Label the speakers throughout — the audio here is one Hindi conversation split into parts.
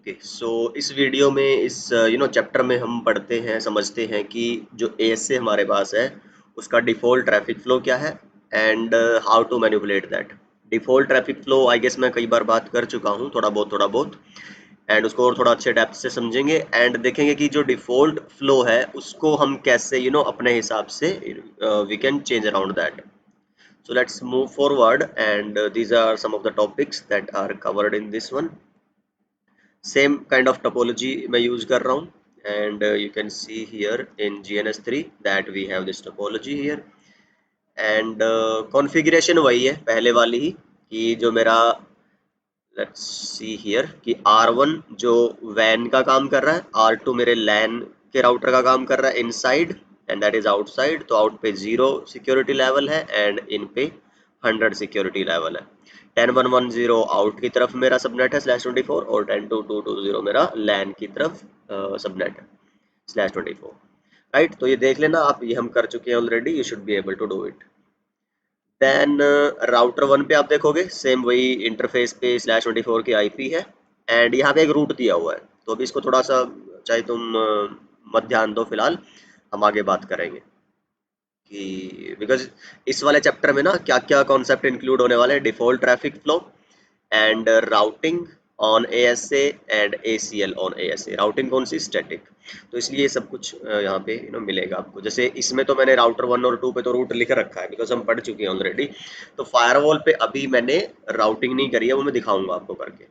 Speaker 1: ओके सो इस वीडियो में इस चैप्टर में हम पढ़ते हैं समझते हैं कि जो एएसए हमारे पास है उसका डिफ़ॉल्ट ट्रैफिक फ्लो क्या है and how to manipulate that. Default traffic flow I guess मैं कई बार बात कर चुका हूँ थोड़ा बहुत एंड उसको और थोड़ा अच्छे डेप्थ से समझेंगे एंड देखेंगे कि जो डिफ़ॉल्ट फ्लो है उसको हम कैसे अपने हिसाब से we can change around that. So let's move forward and these are some of the topics that are covered in this one. Same kind of topology मैं use कर रहा हूँ and you can see here in GNS3 that we have this topology here and configuration वही है पहले वाली ही कि जो मेरा let's see here कि R1 जो WAN का काम कर रहा है, R2 मेरे LAN के राउटर का काम कर रहा है inside and that is outside. तो आउट पे 0 सिक्योरिटी लेवल है एंड इन पे 100 सिक्योरिटी लेवल है। 10110 आउट की तरफ मेरा सबनेट है /24 और 102.220 मेरा LAN की तरफ सबनेट है /24 राइट। तो ये देख लेना आप, ये हम कर चुके हैं already, you should be able to do it. Then router 1 पे आप देखोगे सेम वही इंटरफेस पे /24 की आईपी है एंड यहाँ पे एक रूट दिया हुआ है। तो अभी इसको थोड़ा सा चाहे तुम मत ध्यान दो फिलहाल, हम आगे बात करेंगे कि बिकॉज इस वाले चैप्टर में ना क्या क्या कॉन्सेप्ट इंक्लूड होने वाले हैं। Default traffic flow and routing on ASA and ACL on ASA. Routing कौन सी? स्टैटिक। तो इसलिए सब कुछ यहाँ पे मिलेगा आपको। जैसे इसमें तो मैंने राउटर 1 और 2 पे तो रूट लिख रखा है बिकॉज हम पढ़ चुके हैं ऑलरेडी। तो फायरवॉल पे अभी मैंने राउटिंग नहीं करी है, वो मैं दिखाऊंगा आपको करके।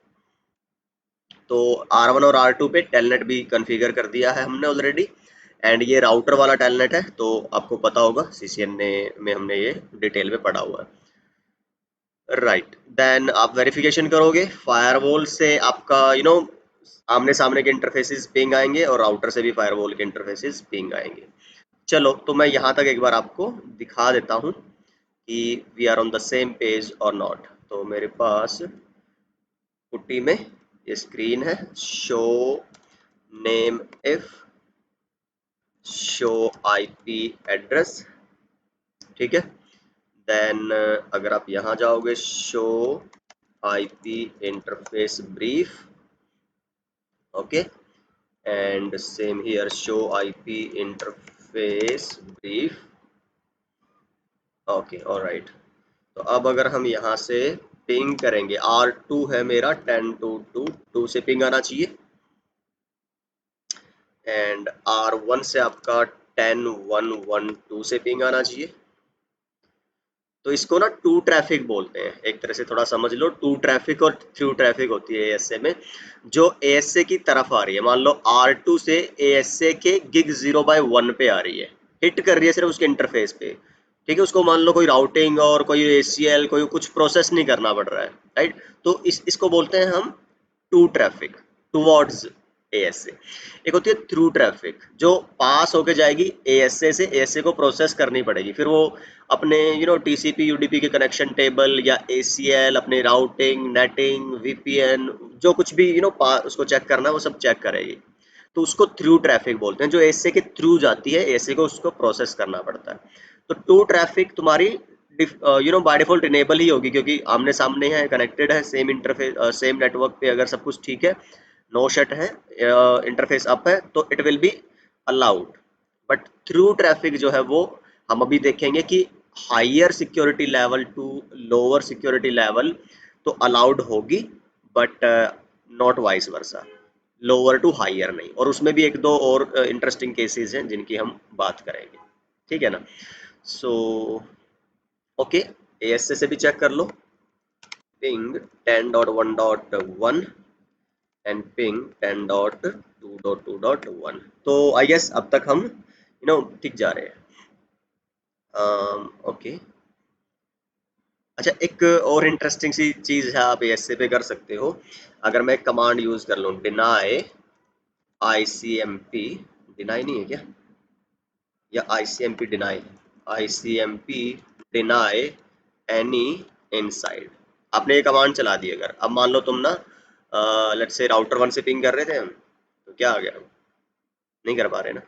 Speaker 1: तो R1 और R2 पे टेलनेट भी कॉन्फ़िगर कर दिया है हमने ऑलरेडी एंड ये राउटर वाला टेलनेट है तो आपको पता होगा सीसीएन में हमने ये डिटेल में पढ़ा हुआ है राइट। देन आप वेरिफिकेशन करोगे फायरवॉल से, आपका आमने सामने के इंटरफेसेस पिंग आएंगे और राउटर से भी फायरवॉल के इंटरफेसेस पिंग आएंगे। चलो तो मैं यहाँ तक एक बार आपको दिखा देता हूँ कि we are on the same page और नॉट। तो मेरे पास पुट्टी में ये स्क्रीन है, show name if show IP address, ठीक है। देन अगर आप यहाँ जाओगे show IP interface brief, okay and same here show IP interface brief, okay alright. तो अब अगर हम यहाँ से पिंग करेंगे, R2 है मेरा 10.2.2 से पिंग आना चाहिए एंड R1 से आपका 10.1.1.2 से पिंग आना चाहिए। तो इसको ना टू ट्रैफिक बोलते हैं, एक तरह से थोड़ा समझ लो। टू ट्रैफिक और थ्रू ट्रैफिक होती है एएसए में। जो एएसए की तरफ आ रही है, मान लो R2 से एएसए के गिग 0/1 पे आ रही है, हिट कर रही है सिर्फ उसके इंटरफेस पे, ठीक है। उसको मान लो कोई राउटिंग और कोई एसीएल कोई कुछ प्रोसेस नहीं करना पड़ रहा है, राइट। तो इसको बोलते हैं हम टू ट्रैफिक, टुवर्ड्स एएसए। एक होती है थ्रू ट्रैफिक जो पास होके जाएगी एएसए से, एएसए को प्रोसेस करनी पड़ेगी, फिर वो अपने टीसीपी यूडीपी के कनेक्शन टेबल या एसीएल अपने राउटिंग नेटिंग वीपीएन जो कुछ भी उसको चेक करना है वो सब चेक करेगी। तो उसको थ्रू ट्रैफिक बोलते हैं, जो एएसए के थ्रू जाती है, एएसए को उसको प्रोसेस करना पड़ता है। तो टू ट्रैफिक तुम्हारी बाय डिफॉल्ट इनेबल ही होगी क्योंकि आमने सामने है, कनेक्टेड है, सेम इंटरफेस सेम नेटवर्क पे अगर सब कुछ ठीक है, नो शट है, इंटरफेस अप है, तो it will be allowed. But through traffic जो है वो हम अभी देखेंगे कि higher security level to lower security level तो अलाउड होगी but not vice versa, lower to higher नहीं। और उसमें भी एक दो और इंटरेस्टिंग केसेस हैं जिनकी हम बात करेंगे, ठीक है ना। सो ओके, एएसए से भी चेक कर लो, पिंग 10.1.1 एंड पिंग 10.2.2.1। तो आई गेस अब तक हम ठीक जा रहे हैं। ओके अच्छा, एक और इंटरेस्टिंग सी चीज है आप एएसए पे कर सकते हो। अगर मैं कमांड यूज कर लूँ डिनाई आईसीएमपी, डिनाई नहीं है क्या, या ICMP deny, ICMP deny any inside, आपने ये कमांड चला दी। अगर अब मान लो तुम ना लेट्स से राउटर 1 से पिंग कर रहे थे हम, तो क्या आ गया, हम नहीं कर पा रहे ना।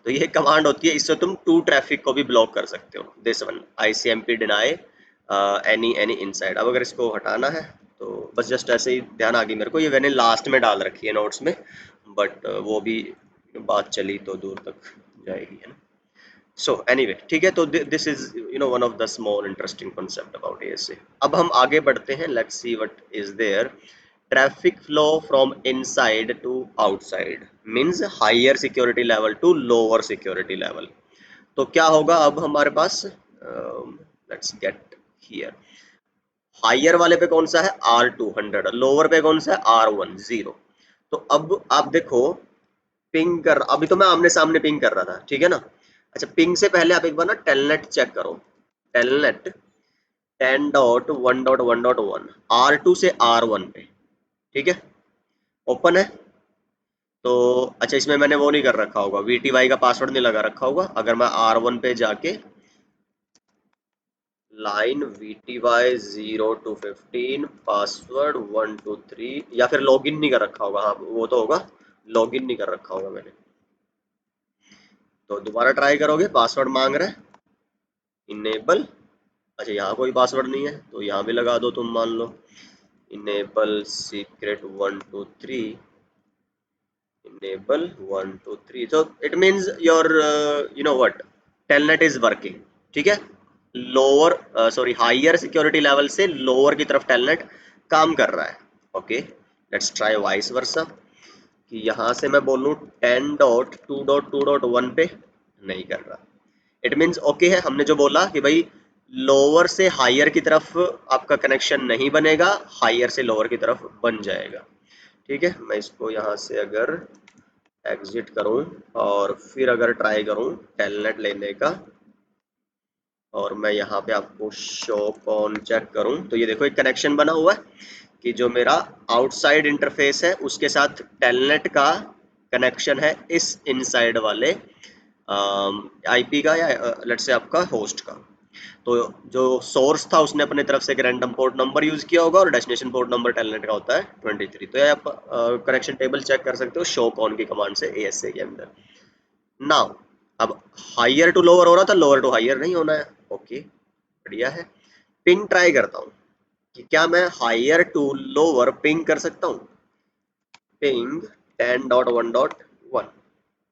Speaker 1: तो ये कमांड होती है, इससे तुम टू ट्रैफिक को भी ब्लॉक कर सकते हो। This one ICMP deny any inside. अब अगर इसको हटाना है तो बस जस्ट ऐसे ही ध्यान आ गई मेरे को, ये मैंने लास्ट में डाल रखी है नोट्स में, बट वो भी बात चली तो दूर तक जाएगी, है ना। सो एनीवे ठीक है, तो this is one of the small interesting concept about ASA. अब हम आगे बढ़ते हैं, let's see what is there. Traffic flow from inside to outside means higher security level to lower security level. तो क्या होगा अब हमारे पास, लेट्स गेट हियर। हायर वाले पे कौन सा है, R200, लोअर पे कौन सा है, R10। तो अब आप देखो, पिंग कर, अभी तो मैं आमने सामने पिंग कर रहा था, ठीक है ना। अच्छा, पिंग से पहले आप एक बार ना टेलनेट चेक करो। टेलनेट 10.1.1.1 R2 से R1 पे, ठीक है, ओपन है। तो अच्छा, इसमें मैंने वो नहीं कर रखा होगा, VTY का पासवर्ड नहीं लगा रखा होगा। अगर मैं R1 पे जाके लाइन VTY 0 to 15 पासवर्ड 1 2 3, या फिर लॉगिन नहीं कर रखा होगा, हाँ वो तो होगा, लॉगिन नहीं कर रखा होगा मैंने। तो दोबारा ट्राई करोगे, पासवर्ड मांग रहा है, इनेबल। अच्छा, यहाँ कोई पासवर्ड नहीं है तो यहाँ भी लगा दो तुम, मान लो enable secret 1 2 3, enable 1 2 3, so it means your what, telnet is working, ठीक है। Lower sorry higher security level से लोअर की तरफ टेलनेट काम कर रहा है। Okay, let's try vice versa, कि यहाँ से मैं बोलूँ 10.2.2.1 पे, नहीं कर रहा। इट मीन्स ओके है, हमने जो बोला कि भाई लोअर से हायर की तरफ आपका कनेक्शन नहीं बनेगा, हायर से लोअर की तरफ बन जाएगा, ठीक है। मैं इसको यहाँ से अगर एग्जिट करूं और फिर अगर ट्राई करूं टेलनेट लेने का, और मैं यहाँ पे आपको शो कॉन चेक करूं, तो ये देखो एक कनेक्शन बना हुआ है कि जो मेरा आउटसाइड इंटरफेस है उसके साथ टेलनेट का कनेक्शन है इस इनसाइड वाले आईपी का, या लेट्स से आपका होस्ट का। तो जो सोर्स था उसने अपने तरफ से एक रैंडम पोर्ट नंबर यूज किया होगा, और डेस्टिनेशन पोर्ट नंबर टेलनेट का होता है 23। तो ये आप कनेक्शन टेबल चेक कर सकते हो शो कॉन की कमांड से एएसए के अंदर। नाउ अब हायर टू लोअर हो रहा था, लोअर टू हायर नहीं होना है। ओके, बढ़िया है। पिंग ट्राई करता हूँ कि क्या मैं हायर टू लोअर पिंग कर सकता हूँ। पिंग 10.1.1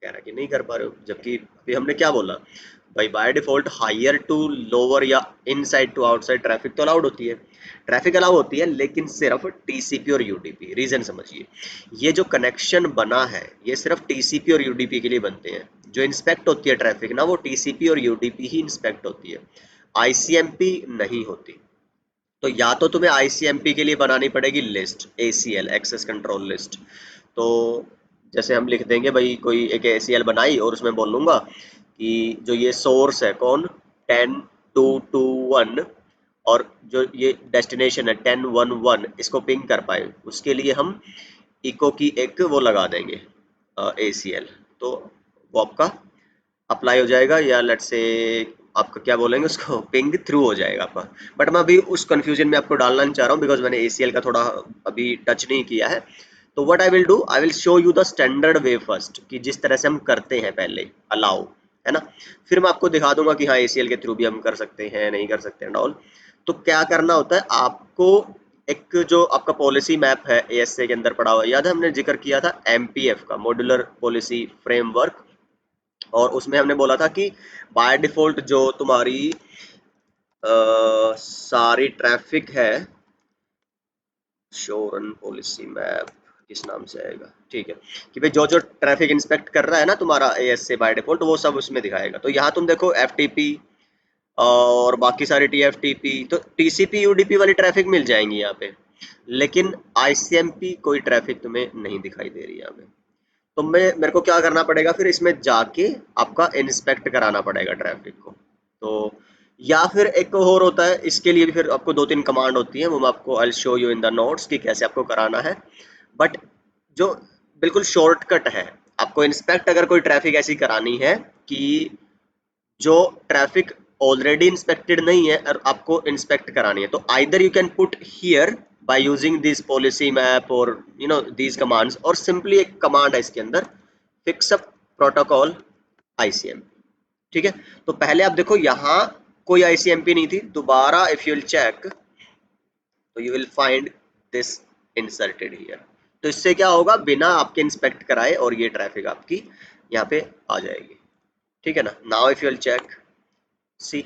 Speaker 1: कह रहा कि नहीं कर पा रहे हो, जबकि अभी हमने क्या बोला भाई, by default higher to lower या इनसाइड टू आउटसाइड ट्रैफिक तो अलाउड होती है, ट्रैफिक अलाउ होती है, लेकिन सिर्फ टीसीपी और यूडीपी। रीजन समझिए, ये जो कनेक्शन बना है ये सिर्फ टीसीपी और यूडीपी के लिए बनते हैं। जो इंस्पेक्ट होती है ट्रैफिक ना, वो टीसीपी और यूडीपी ही इंस्पेक्ट होती है, आईसीएमपी नहीं होती। तो या तो तुम्हें आईसीएमपी के लिए बनानी पड़ेगी list, ACL access control list. तो जैसे हम लिख देंगे भाई, कोई एक एसीएल बनाई और उसमें बोल लूंगा कि जो ये सोर्स है कौन, 10.2.2.1, और जो ये डेस्टिनेशन है 10.1.1, इसको पिंग कर पाए उसके लिए हम इको की एक वो लगा देंगे एसीएल। तो वो आपका अप्लाई हो जाएगा, या लेट्स से आपका क्या बोलेंगे उसको, पिंग थ्रू हो जाएगा आपका। बट मैं अभी उस कंफ्यूजन में आपको डालना नहीं चाह रहा हूँ, बिकॉज मैंने एसीएल का थोड़ा अभी टच नहीं किया है। तो what I will do, I will show you the standard way first, कि जिस तरह से हम करते हैं पहले अलाउ, है ना। फिर मैं आपको दिखा दूंगा कि हाँ एसीएल के थ्रू भी हम कर सकते हैं, नहीं कर सकते एंड ऑल। तो क्या करना होता है आपको, एक जो आपका पॉलिसी मैप है एएसए के अंदर पड़ा हुआ, याद है हमने जिक्र किया था एमपीएफ का, मॉड्यूलर पॉलिसी फ्रेमवर्क। और उसमें हमने बोला था कि बाय डिफॉल्ट जो तुम्हारी सारी ट्रैफिक है, शो रन पॉलिसी मैप किस नाम से आएगा, ठीक है, कि भाई जो जो ट्रैफिक इंस्पेक्ट कर रहा है ना तुम्हारा एएस से बाय डिफॉल्ट, वो सब उसमें दिखाएगा। तो यहाँ तुम देखो एफटीपी और बाकी सारी टीएफटीपी, तो टीसीपी यूडीपी वाली ट्रैफिक मिल जाएंगी यहाँ पे, लेकिन आईसीएमपी कोई ट्रैफिक तुम्हें नहीं दिखाई दे रही यहाँ पे। तो मेरे को क्या करना पड़ेगा फिर, इसमें जाके आपका इंस्पेक्ट कराना पड़ेगा ट्रैफिक को। तो या फिर एक और होता है, इसके लिए भी फिर आपको 2 3 कमांड होती है, वो मैं आपको I show you in the notes कि कैसे आपको कराना है। बट जो बिल्कुल शॉर्टकट है, आपको इंस्पेक्ट अगर कोई ट्रैफिक ऐसी करानी है कि जो ट्रैफिक ऑलरेडी इंस्पेक्टेड नहीं है और आपको इंस्पेक्ट करानी है, तो either you can put here by using this policy map और दीज कमांड्स, और सिंपली एक कमांड है इसके अंदर, फिक्स अप प्रोटोकॉल आईसीएमपी, ठीक है। तो पहले आप देखो यहाँ कोई आईसीएमपी नहीं थी, दोबारा इफ यू विल चेक तो you will find this inserted here. तो इससे क्या होगा, बिना आपके इंस्पेक्ट कराए और ये ट्रैफिक आपकी यहाँ पे आ जाएगी, ठीक है ना। Now if you will check, see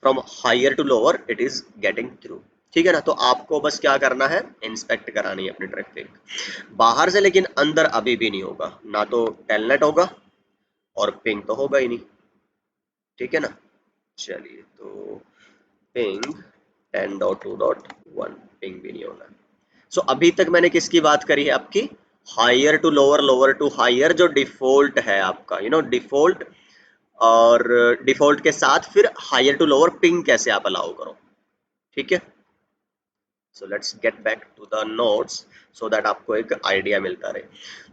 Speaker 1: from higher to lower it is getting through, ठीक है ना। तो आपको बस क्या करना है, इंस्पेक्ट करानी है अपनी ट्रैफिक बाहर से, लेकिन अंदर अभी भी नहीं होगा, ना तो टेलनेट होगा और पिंग तो होगा ही नहीं, ठीक है ना। चलिए, तो पिंग 10.2.1 पिंग भी नहीं होना। सो अभी तक मैंने किसकी बात करी है, आपकी higher to lower, lower to higher, जो डिफॉल्ट है आपका, डिफॉल्ट, और डिफॉल्ट के साथ फिर हायर टू लोअर पिंग कैसे आप अलाउ करो, ठीक है। So let's get back to the notes so that आपको एक आइडिया मिलता रहे।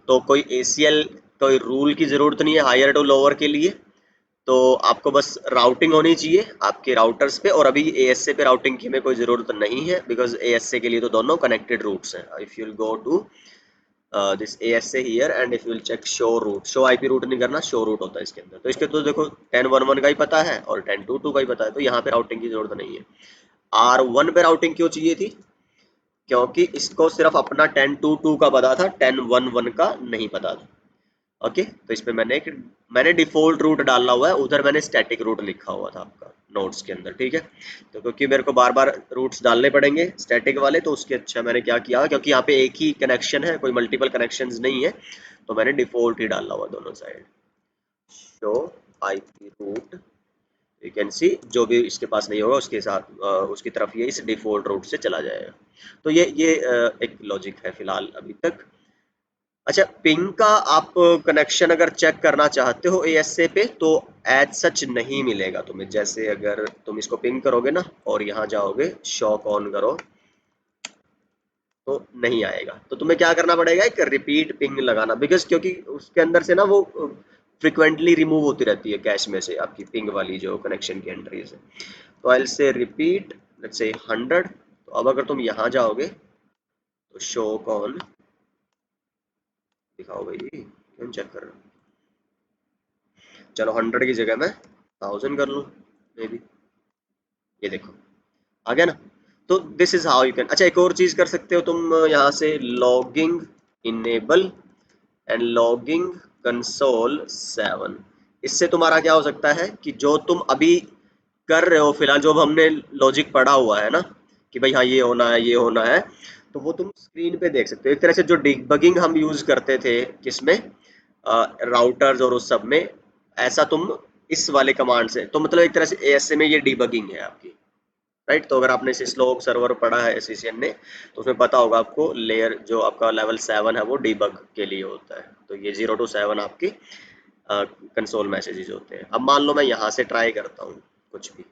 Speaker 1: तो कोई ACL, कोई रूल की जरूरत नहीं है हायर टू लोअर के लिए, तो आपको बस राउटिंग होनी चाहिए आपके राउटर्स पे, और अभी ASA पे राउटिंग की हमें कोई ज़रूरत नहीं है, बिकॉज ASA के लिए तो दोनों कनेक्टेड रूट्स हैं। If you will go to this ASA here and if you will check show route, show IP route नहीं करना, शो रूट होता है इसके अंदर। तो इसके तो देखो 10.1.1 का ही पता है और 10.2.2 का ही पता है, तो यहाँ पे राउटिंग की जरूरत नहीं है। R1 पे राउटिंग क्यों चाहिए थी, क्योंकि इसको सिर्फ अपना 10.2.2 का पता था, 10.1.1 का नहीं पता था। ओके, तो इस पे मैंने डिफॉल्ट रूट डाला हुआ है, उधर मैंने स्टैटिक रूट लिखा हुआ था आपका नोट्स के अंदर, ठीक है। तो क्योंकि मेरे को बार बार रूट्स डालने पड़ेंगे स्टैटिक वाले, तो उसके अच्छा मैंने क्या किया, क्योंकि यहाँ पे एक ही कनेक्शन है, कोई मल्टीपल कनेक्शंस नहीं है, तो मैंने डिफॉल्ट ही डाला हुआ दोनों side. Show IP route, you can see, जो भी इसके पास नहीं होगा उसके साथ उसकी तरफ ये इस डिफॉल्ट रूट से चला जाएगा। तो ये एक लॉजिक है फिलहाल अभी तक। अच्छा, पिंग का आप कनेक्शन अगर चेक करना चाहते हो ASA पे, तो एज सच नहीं मिलेगा तुम्हें। जैसे अगर तुम इसको पिंग करोगे ना और यहाँ जाओगे, शॉक ऑन करो, तो नहीं आएगा। तो तुम्हें क्या करना पड़ेगा, एक रिपीट पिंग लगाना, बिकॉज क्योंकि उसके अंदर से ना वो फ्रिक्वेंटली रिमूव होती रहती है कैश में से, आपकी पिंग वाली जो कनेक्शन की एंट्रीज है। तो आई से रिपीट, लेट्स से 100। तो अब अगर तुम यहाँ जाओगे तो शो ऑन दिखाओ भाई, क्यों चेक कर रहे हो। चलो 100 की जगह मैं 1000 कर लूँ, मे बी, ये देखो आ गया ना। तो this is how you can. अच्छा, एक और चीज कर सकते हो तुम, यहाँ से logging enable and logging console 7। इससे तुम्हारा क्या हो सकता है कि जो तुम अभी कर रहे हो फिलहाल, जो हमने लॉजिक पढ़ा हुआ है ना कि भाई हाँ ये होना है, ये होना है, तो वो तुम स्क्रीन पे देख सकते हो। एक तरह से जो डिबगिंग हम यूज करते थे किसमें, राउटर्स और उस सब में, ऐसा तुम इस वाले कमांड से, तो मतलब एक तरह से ASA में ये डिबगिंग है आपकी, राइट। तो अगर आपने सिस्लोग सर्वर पढ़ा है SCCM ने, तो उसमें पता होगा आपको, लेयर जो आपका लेवल 7 है वो डिबग के लिए होता है। तो ये 0 to 7 आपकी कंसोल मैसेजेस होते हैं। अब मान लो मैं यहाँ से ट्राई करता हूँ कुछ भी,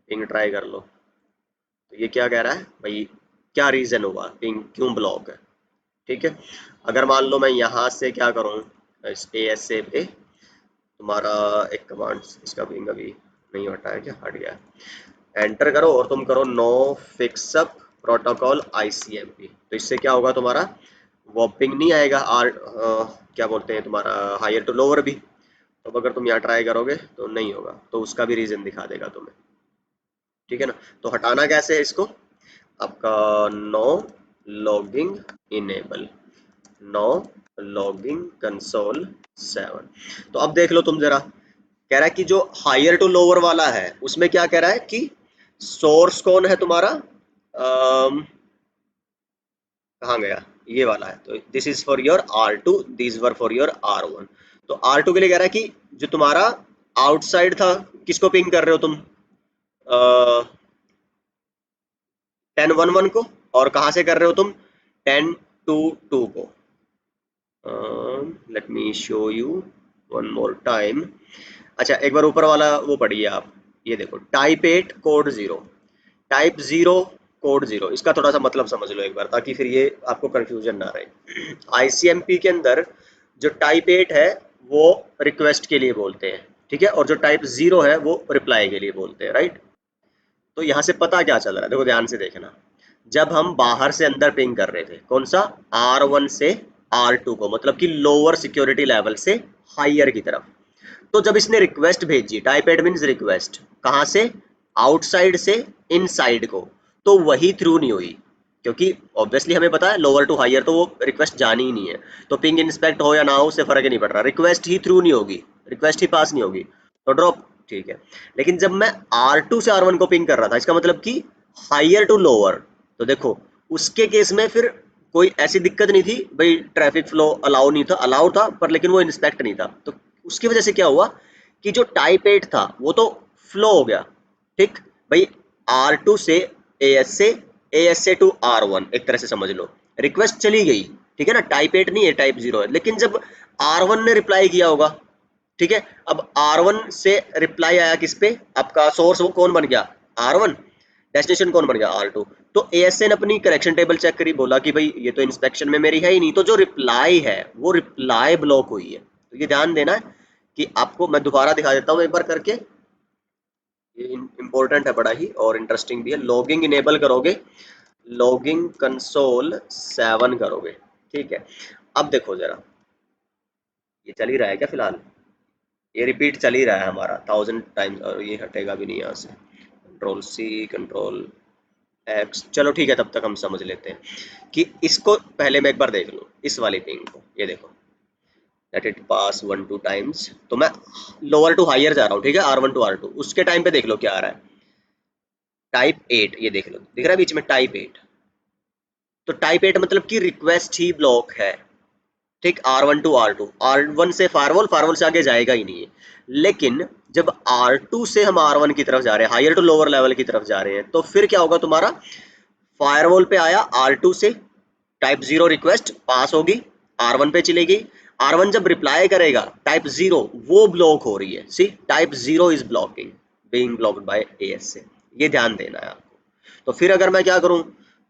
Speaker 1: पिंग ट्राई कर लो, तो ये क्या कह रहा है भाई, क्या रीजन हुआ, पिंग क्यों ब्लॉक है, ठीक है। अगर मान लो मैं यहाँ से क्या करूँ, इस ASA पे तुम्हारा एक कमांड, इसका पिंग अभी नहीं हटा है क्या, हट गया, एंटर करो और तुम करो नो फिक्सअप प्रोटोकॉल ICMP। तो इससे क्या होगा, तुम्हारा वो पिंग नहीं आएगा, क्या बोलते हैं तुम्हारा, हायर टू लोअर भी। तो अगर तुम यहाँ ट्राई करोगे तो नहीं होगा, तो उसका भी रीजन दिखा देगा तुम्हें, ठीक है ना। तो हटाना कैसे है इसको, आपका no logging enable, no logging console 7। तो अब देख लो तुम जरा, कह रहा है कि जो हायर टू लोअर वाला है उसमें क्या कह रहा है कि सोर्स कौन है तुम्हारा, कहाँ गया, ये वाला है। तो this is for your R2, this were for your R1। तो R2 के लिए कह रहा है कि जो तुम्हारा आउटसाइड था, किसको पिंग कर रहे हो तुम, 10.1.1 को, और कहाँ से कर रहे हो तुम, 10.2.2 को। Late me show you one more time. अच्छा, एक बार ऊपर वाला वो पढ़िए आप, ये देखो टाइप 8 कोड 0, टाइप 0 कोड 0, इसका थोड़ा सा मतलब समझ लो एक बार, ताकि फिर ये आपको कंफ्यूजन ना रहे। ICMP के अंदर जो टाइप 8 है वो रिक्वेस्ट के लिए बोलते हैं, ठीक है, और जो टाइप 0 है वो रिप्लाई के लिए बोलते हैं, राइट। तो यहाँ से पता क्या चल रहा है, देखो ध्यान से देखना। जब हम बाहर से अंदर पिंग कर रहे थे, कौन सा, R1 से R2 को, मतलब कि लोअर सिक्योरिटी लेवल से हायर की तरफ। तो जब इसने रिक्वेस्ट भेजी, टाइप एड मीन्स रिक्वेस्ट, कहाँ से, आउटसाइड से इनसाइड को, तो वही थ्रू नहीं हुई, क्योंकि ऑब्वियसली हमें पता है लोअर टू हायर तो वो रिक्वेस्ट जानी ही नहीं है, तो पिंग इंस्पेक्ट हो या ना हो उससे फर्क ही नहीं पड़ रहा, रिक्वेस्ट ही थ्रू नहीं होगी, रिक्वेस्ट ही पास नहीं होगी, तो ड्रॉप। ठीक है, लेकिन जब मैं R2 से R1 को पिंग कर रहा था, इसका मतलब कि हायर टू लोअर, तो देखो उसके केस में फिर कोई ऐसी दिक्कत नहीं थी भाई, ट्रैफिक फ्लो अलाउ नहीं था, अलाउ था पर लेकिन वो इंस्पेक्ट नहीं था, तो उसकी वजह से क्या हुआ कि जो टाइप 8 था वो तो फ्लो हो गया। ठीक भाई, R2 से AS से, AS से टू R1 एक तरह से समझ लो, रिक्वेस्ट चली गई, ठीक है ना, टाइप 8 नहीं है, टाइप 0 है, लेकिन जब R1 ने रिप्लाई किया होगा, ठीक है, अब R1 से रिप्लाई आया किस पे, आपका सोर्स वो कौन बन गया, R1, डेस्टिनेशन कौन बन गया, R2, तो ASN अपनी करेक्शन टेबल चेक करी, बोला कि भाई ये तो इंस्पेक्शन में मेरी है ही नहीं, तो जो रिप्लाई है वो रिप्लाई ब्लॉक हुई है, तो ये ध्यान देना है कि आपको मैं दोबारा दिखा देता हूँ एक बार करके, ये इंपॉर्टेंट है बड़ा ही और इंटरेस्टिंग भी है। लॉगिंग इनेबल करोगे, लॉगिंग कंसोल 7 करोगे, ठीक है, अब देखो जरा, ये चल ही रहा है क्या फिलहाल, ये रिपीट चल ही रहा है हमारा 1000 टाइम्स, और ये हटेगा भी नहीं यहाँ से, कंट्रोल C, कंट्रोल X, चलो ठीक है, तब तक हम समझ लेते हैं कि इसको पहले मैं एक बार देख लूँ, इस वाली पिंग को, ये देखो, लेट इट पास 1-2 टाइम्स, तो मैं लोअर टू हायर जा रहा हूँ, ठीक है, R1 टू R2, उसके टाइम पे देख लो क्या आ रहा है, टाइप 8, ये देख लो, दिख रहा है बीच में टाइप 8, तो टाइप 8 मतलब कि रिक्वेस्ट ही ब्लॉक है, ठीक, R1 टू R2, R1 से फायरवॉल, फायरवॉल से आगे जाएगा ही नहीं है, लेकिन जब R2 से हम R1 की तरफ जा रहे हैं, हायर टू लोअर लेवल की तरफ जा रहे हैं, तो फिर क्या होगा तुम्हारा, फायरवॉल पे आया R2 से, टाइप 0 रिक्वेस्ट पास होगी, R1 पे चली गई, R1 जब रिप्लाई करेगा टाइप 0, वो ब्लॉक हो रही है, see type 0 is blocking, being blocked by AS से, ये ध्यान देना है आपको। तो फिर अगर मैं क्या करूं,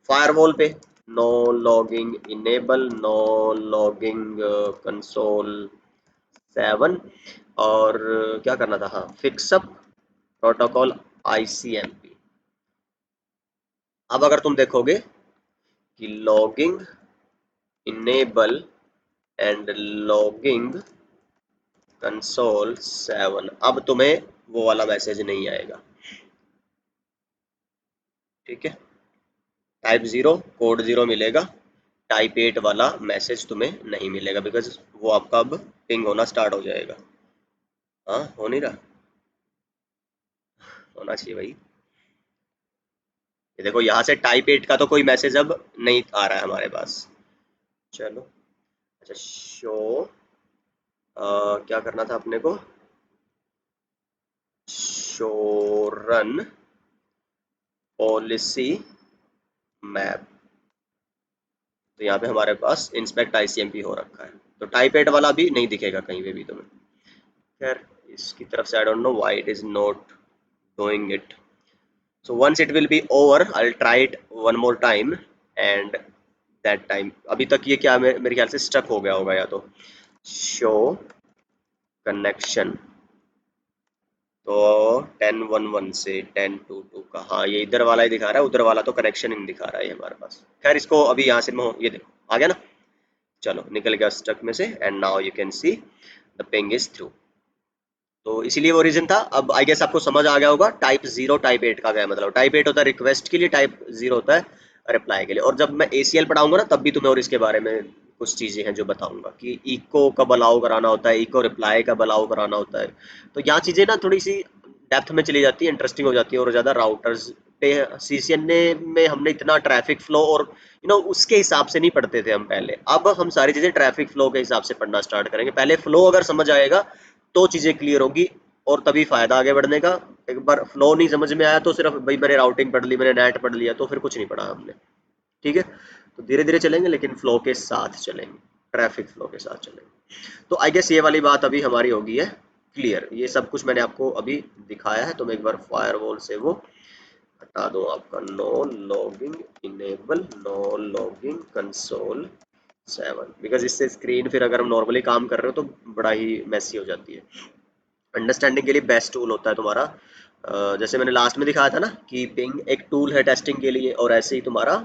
Speaker 1: फायरवॉल पे no logging enable, no logging console 7, और क्या करना था, हाँ, फिक्स अप प्रोटोकॉल ICMP। अब अगर तुम देखोगे कि logging enable and logging console 7, अब तुम्हें वो वाला मैसेज नहीं आएगा, ठीक है, टाइप 0 कोड 0 मिलेगा, टाइप 8 वाला मैसेज तुम्हें नहीं मिलेगा, बिकॉज वो आपका अब पिंग होना स्टार्ट हो जाएगा। हाँ, हो नहीं रहा, होना चाहिए भाई, ये देखो यहाँ से टाइप 8 का तो कोई मैसेज अब नहीं आ रहा है हमारे पास। चलो, अच्छा, शो क्या करना था अपने को, शो रन पॉलिसी मैप, तो यहाँ पे हमारे पास इंस्पेक्ट ICMP हो रखा है, तो टाइप 8 वाला भी नहीं दिखेगा कहीं पे भी तुम्हें, खैर इसकी तरफ से I don't know why it is not doing it, so once it will be over I'll try it one more time, and that time अभी तक ये क्या मेरे ख्याल से स्टक हो गया होगा, या तो शो कनेक्शन, तो 10-1-1 से 10-2-2 का, हाँ ये इधर वाला ही दिखा रहा है, उधर वाला तो कनेक्शन ही नहीं दिखा रहा है ये हमारे पास, खैर इसको अभी यहाँ से मैं, ये देखो आ गया ना, चलो निकल गया स्टक में से, and now you can see the ping is through, तो इसीलिए वो रीजन था। अब आई गेस आपको समझ आ गया होगा टाइप 0 टाइप 8 का क्या मतलब, टाइप 8 होता है रिक्वेस्ट के लिए, टाइप 0 होता है रिप्लाई के लिए, और जब मैं ACL पढ़ाऊंगा ना तब भी तुम्हें और इसके बारे में कुछ चीजें हैं जो बताऊंगा कि इको कब अलाउ कराना होता है, इको रिप्लाई कब अलाउ कराना होता है, तो यहाँ चीजें ना थोड़ी सी डेप्थ में चली जाती है, इंटरेस्टिंग हो जाती है, और ज्यादा राउटर्स पे CCN में हमने इतना ट्रैफिक फ्लो और उसके हिसाब से नहीं पढ़ते थे हम पहले, अब हम सारी चीजें ट्रैफिक फ्लो के हिसाब से पढ़ना स्टार्ट करेंगे, पहले फ्लो अगर समझ आएगा तो चीजें क्लियर होगी, और तभी फायदा आगे बढ़ने का। एक बार फ्लो नहीं समझ में आया तो सिर्फ भाई मैंने राउटिंग पढ़ ली, मैंने नेट पढ़ लिया, तो फिर कुछ नहीं पढ़ा हमने, ठीक है, तो धीरे धीरे चलेंगे लेकिन फ्लो के साथ चलेंगे, ट्रैफिक फ्लो के साथ चलेंगे, तो आई गेस ये वाली बात अभी हमारी होगी है क्लियर, ये सब कुछ मैंने आपको अभी दिखाया है, तो मैं एक बार फायरवॉल से वो हटा दो, आपका no logging enable, no logging console 7, because इससे स्क्रीन फिर अगर हम नॉर्मली काम कर रहे हो तो बड़ा ही मैसी हो जाती है, अंडरस्टैंडिंग के लिए बेस्ट टूल होता है तुम्हारा, जैसे मैंने लास्ट में दिखाया था ना कि पिंग एक टूल है टेस्टिंग के लिए, और ऐसे ही तुम्हारा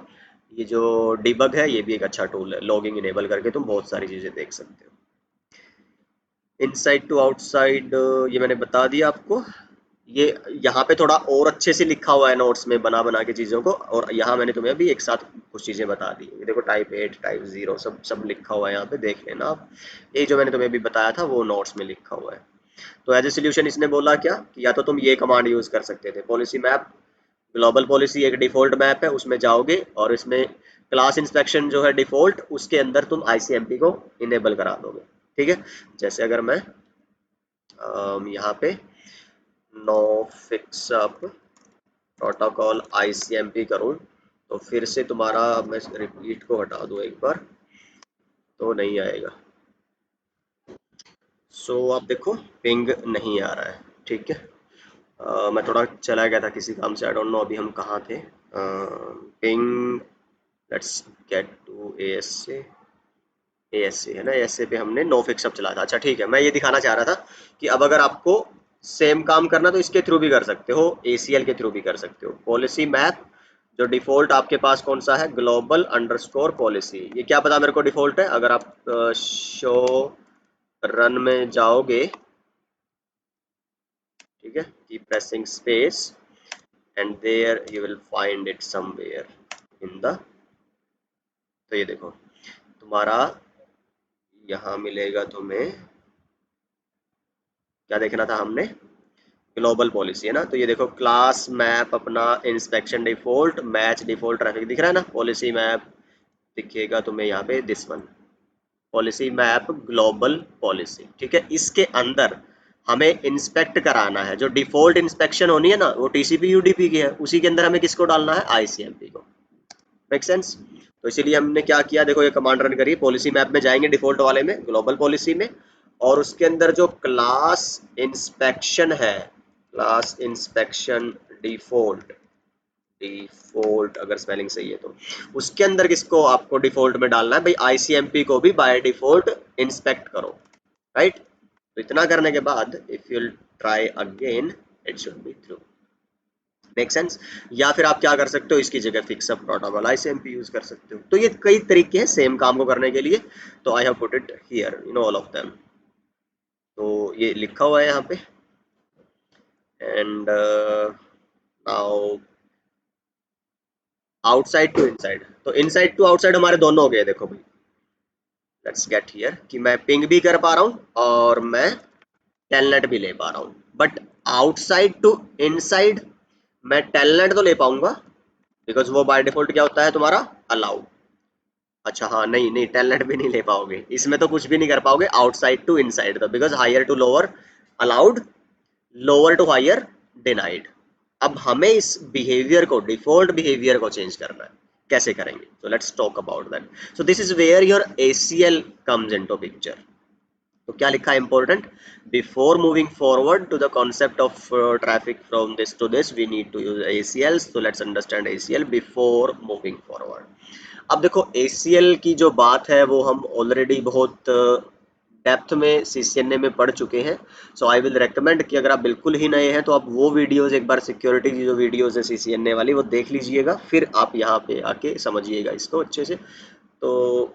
Speaker 1: ये जो डिबग है ये भी एक अच्छा टूल है, लॉगिंग इनेबल करके तुम बहुत सारी चीज़ें देख सकते हो। इनसाइड टू आउटसाइड ये मैंने बता दिया आपको, ये यहाँ पे थोड़ा और अच्छे से लिखा हुआ है नोट्स में बना बना के चीज़ों को, और यहाँ मैंने तुम्हें अभी एक साथ कुछ चीज़ें बता दी। ये देखो टाइप 8 टाइप 0 सब सब लिखा हुआ है, यहाँ पे देख लेना आप। ये जो मैंने तुम्हें अभी बताया था वो नोट्स में लिखा हुआ है। तो एज ए सोल्यूशन इसने बोला क्या कि या तो तुम ये कमांड यूज़ कर सकते थे, पॉलिसी मैप। ग्लोबल पॉलिसी एक डिफ़ॉल्ट मैप है, उसमें जाओगे और इसमें क्लास इंस्पेक्शन जो है डिफ़ॉल्ट, उसके अंदर तुम आईसीएमपी को इनेबल करा दोगे। ठीक है, जैसे अगर मैं यहाँ पे नो फिक्सअप प्रोटोकॉल आईसीएमपी करूँ, तो फिर से तुम्हारा, मैं रिपीट को हटा दूँ एक बार तो नहीं आएगा। सो आप देखो पिंग नहीं आ रहा है। ठीक है, मैं थोड़ा चला गया था किसी काम से, आई डोंट नो अभी हम कहाँ थे। Ping, let's get to ASA है ना, एएसए पे हमने नो फिक्सअप चला था। अच्छा ठीक है, मैं ये दिखाना चाह रहा था कि अब अगर आपको सेम काम करना तो इसके थ्रू भी कर सकते हो, एसीएल के थ्रू भी कर सकते हो। पॉलिसी मैप जो डिफॉल्ट आपके पास कौन सा है, ग्लोबल अंडरस्कोर पॉलिसी। ये क्या पता मेरे को डिफॉल्ट है, अगर आप शो रन में जाओगे, ठीक है, keep pressing space and there you will find it somewhere in the, तो ये देखो तुम्हारा यहाँ मिलेगा तुम्हें, क्या देखना था हमने, ग्लोबल पॉलिसी है ना। तो ये देखो क्लास मैप अपना inspection default match default traffic दिख रहा है ना, पॉलिसी मैप दिखेगा तुम्हें यहाँ पे, this one policy map global policy. ठीक है, इसके अंदर हमें इंस्पेक्ट कराना है, जो डिफॉल्ट इंस्पेक्शन होनी है ना वो टीसीपी यूडीपी की है, उसी के अंदर हमें किसको डालना है, आईसीएमपी को। Make sense. तो इसीलिए हमने क्या किया, देखो ये कमांड रन करिए, पॉलिसी मैप में जाएंगे डिफॉल्ट वाले में, ग्लोबल पॉलिसी में, और उसके अंदर जो क्लास इंस्पेक्शन है, क्लास इंस्पेक्शन डिफॉल्ट, डिफॉल्ट अगर स्पेलिंग सही है तो उसके अंदर किसको आपको डिफॉल्ट में डालना है भाई, आईसीएमपी को भी बाय डिफॉल्ट इंस्पेक्ट करो। राइट, तो इतना करने के बाद if you try again it should B through. Make sense. या फिर आप क्या कर सकते हो, इसकी जगह फिक्सअप प्रोटोकॉल आईसीएमपी यूज कर सकते हो। तो ये कई तरीके हैं सेम काम को करने के लिए, तो I have put it here, you know all of them. तो ये लिखा हुआ है यहाँ पे, and now outside to inside. तो इनसाइड टू आउटसाइड हमारे दोनों हो गए, देखो भाई, लेट्स गेट हियर कि मैं पिंग भी कर पा रहा हूँ और मैं टेलनेट भी ले पा रहा हूँ, बट आउटसाइड टू इनसाइड मैं टेलनेट तो ले पाऊंगा, बिकॉज वो बाय डिफॉल्ट क्या होता है तुम्हारा, अलाउड। अच्छा हाँ, नहीं नहीं, टेलनेट भी नहीं ले पाओगे, इसमें तो कुछ भी नहीं कर पाओगे आउटसाइड टू इनसाइड, तो because higher to lower allowed, lower to higher denied. अब हमें इस बिहेवियर को, डिफॉल्ट बिहेवियर को चेंज करना है, कैसे करेंगे, तो let's talk about that. So this is where your ACL comes into picture. तो क्या लिखा है important, before moving forward to the concept of traffic from this to this we need to use ACL. So let's understand ACL before moving forward. अब देखो एसीएल की जो बात है वो हम ऑलरेडी बहुत डेप्थ में सीसीएनए में पढ़ चुके हैं। सो आई विल रेकमेंड कि अगर आप बिल्कुल ही नए हैं तो आप वो वीडियोस एक बार, सिक्योरिटी की जो वीडियोस है सीसीएनए वाली, वो देख लीजिएगा, फिर आप यहाँ पे आके समझिएगा इसको अच्छे से, तो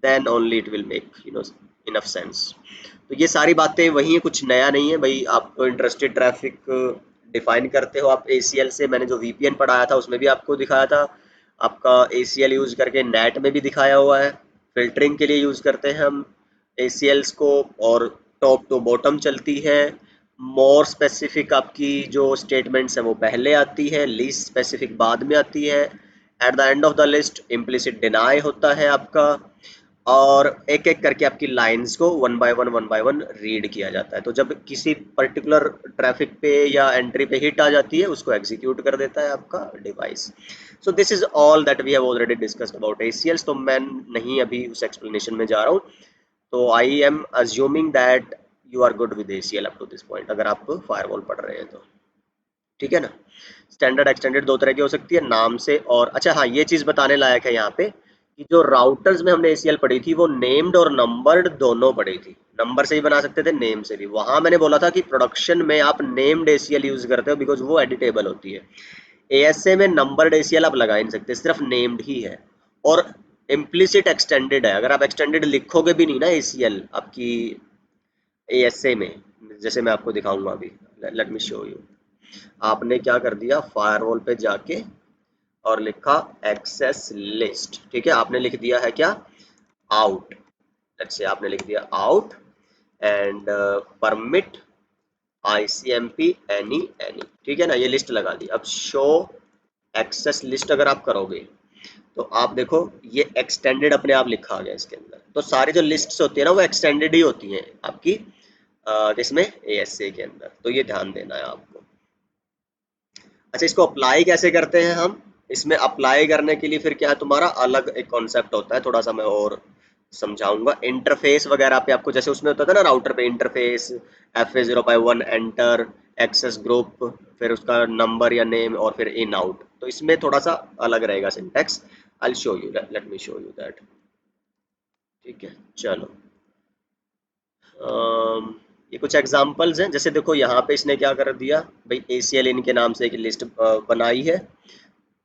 Speaker 1: then only it will make you know enough sense. तो ये सारी बातें वही है, कुछ नया नहीं है भाई। आप इंटरेस्टेड ट्रैफिक डिफाइन करते हो आप एसीएल से, मैंने जो वीपीएन पढ़ाया था उसमें भी आपको दिखाया था, आपका एसीएल यूज करके नेट में भी दिखाया हुआ है। फिल्टरिंग के लिए यूज करते हैं हम एसीएल्स को, और टॉप टू बॉटम चलती है। मोर स्पेसिफिक आपकी जो स्टेटमेंट्स हैं वो पहले आती है, लीस्ट स्पेसिफिक बाद में आती है। At the end of the list implicit deny होता है आपका, और एक एक करके आपकी लाइंस को वन बाय वन रीड किया जाता है। तो जब किसी पर्टिकुलर ट्रैफिक पे या एंट्री पे हिट आ जाती है, उसको एग्जीक्यूट कर देता है आपका device. So this is all that we have already discussed about ACLs, तो मैं नहीं अभी उस एक्सप्लेनेशन में जा रहा हूँ। तो I am assuming that you are good with ACL up to this point, अगर आप फायरवॉल पढ़ रहे हैं तो। ठीक है ना। स्टैंडर्ड एक्सटेंडेड दो तरह की हो सकती है, नाम से और, अच्छा हाँ, ये चीज़ बताने लायक है यहाँ पे कि जो राउटर्स में हमने एसीएल पढ़ी थी वो नेम्ड और नंबर्ड दोनों पढ़ी थी, नंबर से भी बना सकते थे, नेम से भी। वहां मैंने बोला था कि प्रोडक्शन में आप नेम्ड एसीएल यूज करते हो बिकॉज वो एडिटेबल होती है। एएसए में नंबर्ड एसीएल आप लगा ही नहीं सकते, सिर्फ नेम्ड ही है। और इम्प्लिसिट एक्सटेंडेड है, अगर आप एक्सटेंडेड लिखोगे भी नहीं ना एसीएल आपकी एएसए में, जैसे मैं आपको दिखाऊंगा अभी, लेट मी शो यू। आपने क्या कर दिया, फायरवॉल पे जाके और लिखा एक्सेस लिस्ट, ठीक है, आपने लिख दिया है क्या, आउट। लेट्स से आपने लिख दिया out and permit ICMP any, ठीक है ना, ये लिस्ट लगा दी। अब शो एक्सेस लिस्ट अगर आप करोगे तो आप देखो ये एक्सटेंडेड अपने आप लिखा आ गया इसके अंदर। तो सारी जो लिस्ट्स होती है ना वो एक्सटेंडेड ही होती हैं आपकी किसमें, एएसए के अंदर। तो ये ध्यान देना है आपको। अच्छा, इसको अप्लाई कैसे करते हैं हम, इसमें अप्लाई करने के लिए फिर क्या है तुम्हारा अलग एक कॉन्सेप्ट होता है, थोड़ा सा मैं और समझाऊंगा। इंटरफेस वगैरह पे आपको, जैसे उसमें होता था ना राउटर पे interface, FA0x1 enter, access group, फिर उसका नंबर या नेम और फिर इन आउट, तो इसमें थोड़ा सा अलग रहेगा syntax. I show you, late me show you that. ठीक है, चलो। अम, ये कुछ एग्जांपल्स हैं, जैसे देखो यहाँ पे इसने क्या कर दिया भाई, ACL इनके नाम से एक लिस्ट बनाई है।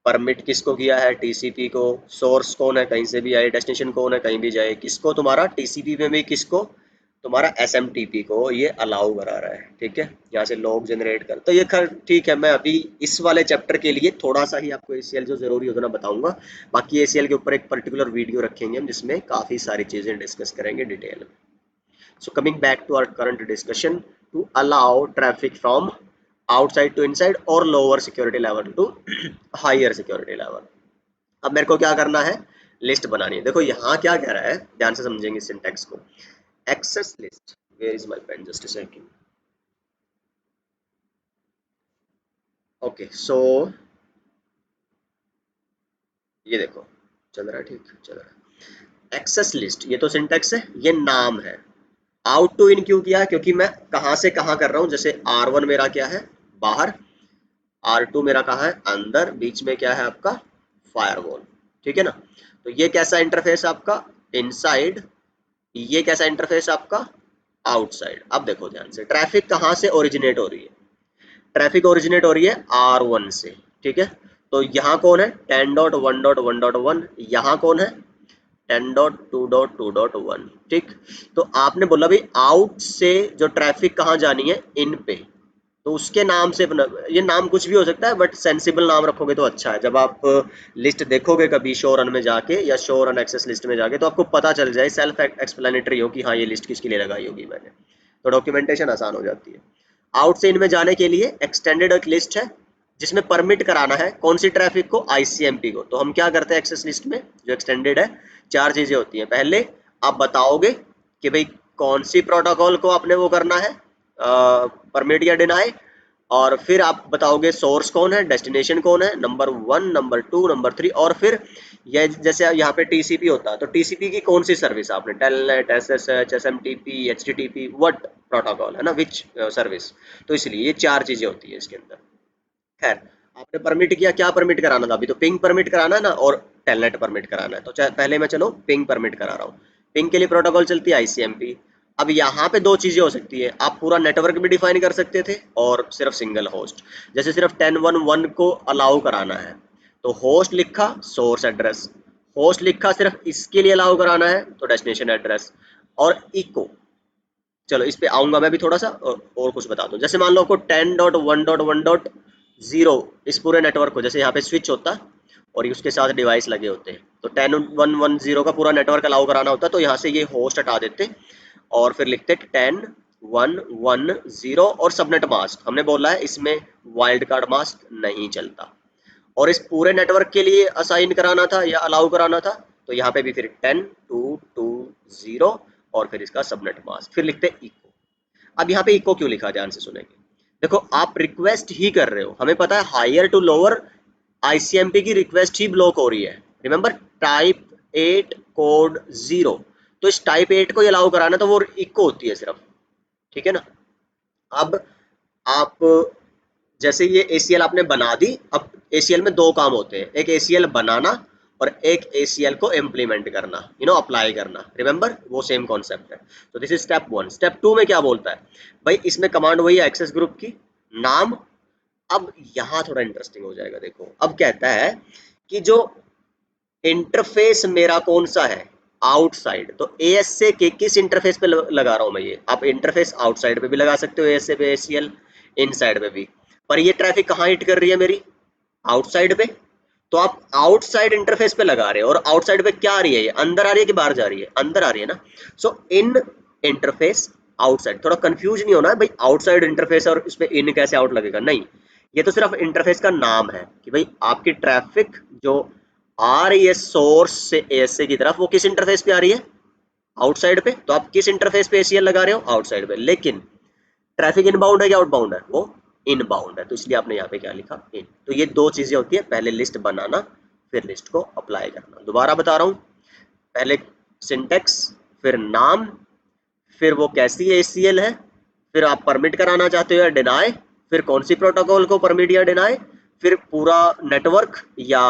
Speaker 1: परमिट किसको किया है, टीसीपी को। सोर्स कौन है, कहीं से भी आए, डेस्टिनेशन कौन है, कहीं भी जाए, किसको तुम्हारा टीसीपी में भी, किसको तुम्हारा एसएमटीपी को ये अलाउ करा रहा है। ठीक है, यहाँ से लॉग जनरेट कर, तो ये खैर ठीक है, मैं अभी इस वाले चैप्टर के लिए थोड़ा सा ही आपको एसीएल जो जरूरी होता है ना बताऊंगा। बाकी एसीएल के ऊपर एक पर्टिकुलर वीडियो रखेंगे हम जिसमें काफी सारी चीजें डिस्कस करेंगे डिटेल में। So coming back to our current discussion, to allow traffic from outside to inside or lower security level to higher security level। अब मेरे को क्या करना है, लिस्ट बनानी है। देखो यहाँ क्या कह रहा है, ध्यान से समझेंगे सिंटैक्स को। Access list, where is my pen, just a second. Okay, so ये देखो चल रहा है, ठीक चल रहा है। एक्सेस लिस्ट, ये तो सिंटैक्स है, ये नाम है। आउट टू इन क्यों किया, क्योंकि मैं कहां से कहां कर रहा हूं। जैसे R1 मेरा क्या है, बाहर, R2 मेरा कहाँ है, अंदर, बीच में क्या है आपका, फायरवॉल। ठीक है ना। तो ये कैसा इंटरफेस आपका, इनसाइड। ये कैसा इंटरफेस आपका, आउटसाइड। अब देखो ध्यान से, ट्रैफिक कहाँ से ओरिजिनेट हो रही है, ट्रैफिक ओरिजिनेट हो रही है R1 से। ठीक है, तो यहाँ कौन है, 10.1.1.1, यहाँ कौन है, 10.2.2.1। ठीक, तो आपने बोला भाई आउट से जो ट्रैफिक कहाँ जानी है, इन पे, तो उसके नाम से बना। ये नाम कुछ भी हो सकता है बट सेंसिबल नाम रखोगे तो अच्छा है। जब आप लिस्ट देखोगे कभी शो रन में जाके या शो रन एक्सेस लिस्ट में जाके, तो आपको पता चल जाए, सेल्फ एक्सप्लेनेटरी हो कि हाँ ये लिस्ट किसके लिए लगाई होगी मैंने, तो डॉक्यूमेंटेशन आसान हो जाती है। आउट से इनमें जाने के लिए एक्सटेंडेड एक लिस्ट है जिसमें परमिट कराना है कौन सी ट्रैफिक को, आईसीएमपी को। तो हम क्या करते हैं एक्सेस लिस्ट में जो एक्सटेंडेड है, चार चीजें होती हैं। पहले आप बताओगे कि भाई कौन सी प्रोटोकॉल को आपने वो करना है, परमिट या डिनाई, और फिर आप बताओगे सोर्स कौन है, डेस्टिनेशन कौन है, नंबर 1, नंबर 2, नंबर 3, और फिर ये जैसे यहाँ पे टीसीपी होता है तो टीसीपी की कौन सी सर्विस आपने, telnet, SSH, SMTP, HTTP, what protocol है ना, विच सर्विस। तो इसलिए ये चार चीजें होती है इसके अंदर। खैर, आपने परमिट किया, क्या परमिट कराना था, अभी तो पिंग परमिट कराना है ना, और टेलनेट परमिट कराना है। तो पहले मैं चलो पिंग परमिट करा रहा हूँ। पिंग के लिए प्रोटोकॉल चलती है आईसीएमपी। अब यहाँ पे दो चीजें हो सकती है, आप पूरा नेटवर्क भी डिफाइन कर सकते थे और सिर्फ सिंगल होस्ट। जैसे सिर्फ 10.1.1 को अलाउ कराना है तो होस्ट लिखा, सोर्स एड्रेस, होस्ट लिखा सिर्फ इसके लिए अलाउ कराना है तो डेस्टिनेशन एड्रेस, और इको। चलो इस पे आऊंगा मैं भी थोड़ा सा और कुछ बता दूं। जैसे मान लो आपको 10.1.1.0 इस पूरे नेटवर्क को, जैसे यहाँ पे स्विच होता है और उसके साथ डिवाइस लगे होते हैं, तो 10.1.1.0 का पूरा नेटवर्क अलाउ कराना होता है, तो यहाँ से ये होस्ट हटा देते और फिर लिखते 10.1.1.0 और सबनेट मास्क। हमने बोला है इसमें वाइल्ड कार्ड मास्क नहीं चलता। और इस पूरे नेटवर्क के लिए असाइन कराना था या अलाउ कराना था, तो यहाँ पे भी फिर 10.2.2.0 और फिर इसका सबनेट मास्क, फिर लिखते इको। अब यहाँ पे इको क्यों लिखा, ध्यान से सुनेंगे। देखो आप रिक्वेस्ट ही कर रहे हो, हमें पता है हायर टू लोअर आईसीएमपी की रिक्वेस्ट ही ब्लॉक हो रही है। रिमेंबर टाइप 8 कोड 0, तो इस टाइप 8 को अलाउ कराना तो वो इको होती है सिर्फ। ठीक है ना। अब आप जैसे ये एसीएल आपने बना दी, अब एसीएल में दो काम होते हैं, एक एसीएल बनाना और एक एसीएल को इम्प्लीमेंट करना, अप्लाई करना। रिमेंबर वो सेम कॉन्सेप्ट है। तो दिस इज स्टेप 1। स्टेप 2 में क्या बोलता है भाई, इसमें कमांड वही है एक्सेस ग्रुप की, नाम। अब यहाँ थोड़ा इंटरेस्टिंग हो जाएगा, देखो अब कहता है कि जो इंटरफेस मेरा कौन सा है, आउटसाइड, तो एएसए के किस इंटरफेस पे लगा रहा हूँ मैं, ये आप इंटरफेस आउटसाइड पे भी लगा सकते हो एएसए पे एसीएल, इनसाइड पे भी, पर ये ट्रैफिक कहाँ हिट कर रही है मेरी, आउटसाइड पे। तो आप आउटसाइड इंटरफेस पे लगा रहे हो, और आउटसाइड पे क्या आ रही है, ये अंदर आ रही है कि बाहर जा रही है, अंदर आ रही है ना। सो इन इंटरफेस आउटसाइड, थोड़ा कंफ्यूज नहीं होना है भाई, आउटसाइड इंटरफेस और इस पे इन कैसे आउट लगेगा, नहीं, ये तो सिर्फ इंटरफेस का नाम है कि भाई आपकी ट्रैफिक जो आ रही है सोर्स से एएसए की तरफ, वो किस इंटरफेस पे आ रही है, आउटसाइड पे। तो आप किस इंटरफेस पे एसीएल लगा रहे हो, आउटसाइड पे, लेकिन ट्रैफिक इनबाउंड है कि आउटबाउंड है, वो इनबाउंड है, तो इसलिए आपने यहाँ पे क्या लिखा, इन। तो ये दो चीजें होती है, पहले लिस्ट बनाना, फिर लिस्ट को अप्लाई करना। दोबारा बता रहा हूँ, पहले सिंटेक्स, फिर नाम, फिर वो कैसी एसीएल है, फिर आप परमिट कराना चाहते हो या डिनाई, फिर कौन सी प्रोटोकॉल को परमिट या डिनाई, फिर पूरा नेटवर्क या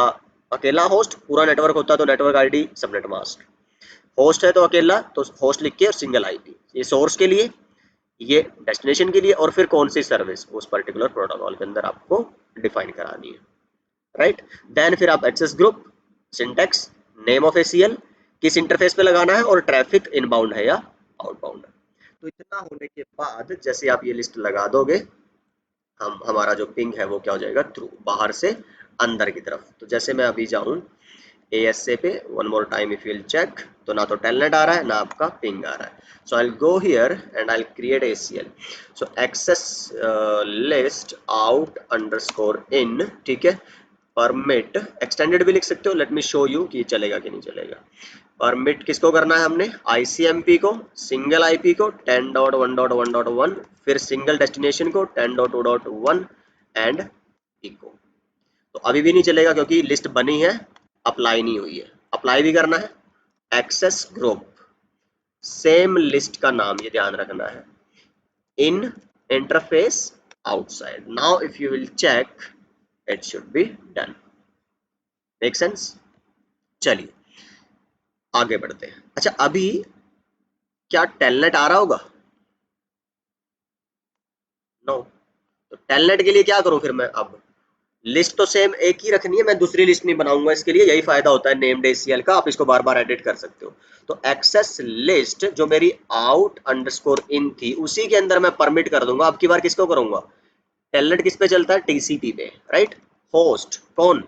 Speaker 1: अकेला होस्ट, पूरा नेटवर्क होता है तो network ID subnet mask, host है तो अकेला तो होस्ट लिख के और सिंगल आईपी, ये सोर्स के लिए, ये डेस्टिनेशन के लिए, और फिर कौन सी सर्विस उस पर्टिकुलर प्रोटोकॉल के अंदर आपको डिफाइन करानी है, राइट। देन फिर आप access group, syntax, name of ACL, किस इंटरफेस पे लगाना है, और ट्रैफिक इनबाउंड है या आउटबाउंड है। तो इतना होने के बाद जैसे आप ये लिस्ट लगा दोगे, हम हमारा जो पिंग है वो क्या हो जाएगा, थ्रू, बाहर से अंदर की तरफ। तो जैसे मैं अभी जाऊं एएसए पे, one more time if you'll check, तो ना तो टेलनेट आ रहा है ना आपका पिंग आ रहा है। So I go here and I create ACL, so access list out underscore in, ठीक है, परमिट एक्सटेंडेड भी लिख सकते हो, लेट मी शो यू कि चलेगा कि नहीं चलेगा। परमिट किसको करना है हमने, आईसीएमपी को, सिंगल आईपी को 10.1.1.1, फिर सिंगल डेस्टिनेशन को 10.2.1 एंड इको। तो अभी भी नहीं चलेगा क्योंकि लिस्ट बनी है, अप्लाई नहीं हुई है, अप्लाई भी करना है। एक्सेस ग्रुप, सेम लिस्ट का नाम ये ध्यान रखना है, in interface outside. Now if you will check it should be done, make sense. चलिए आगे बढ़ते हैं। अच्छा अभी क्या टेलनेट आ रहा होगा, नो, तो टेलनेट के लिए क्या करूं फिर मैं, अब लिस्ट तो सेम एक ही रखनी है, मैं दूसरी लिस्ट नहीं बनाऊंगा इसके लिए, यही फायदा होता है नेम्ड एसीएल का, आप इसको बार बार एडिट कर सकते हो। तो एक्सेस लिस्ट जो मेरी आउट अंडरस्कोर इन थी, उसी के अंदर मैं परमिट कर दूंगा, अब की बार किसको करूंगा, टेलनेट किस पे चलता है, टीसीपी पे, राइट। होस्ट कौन,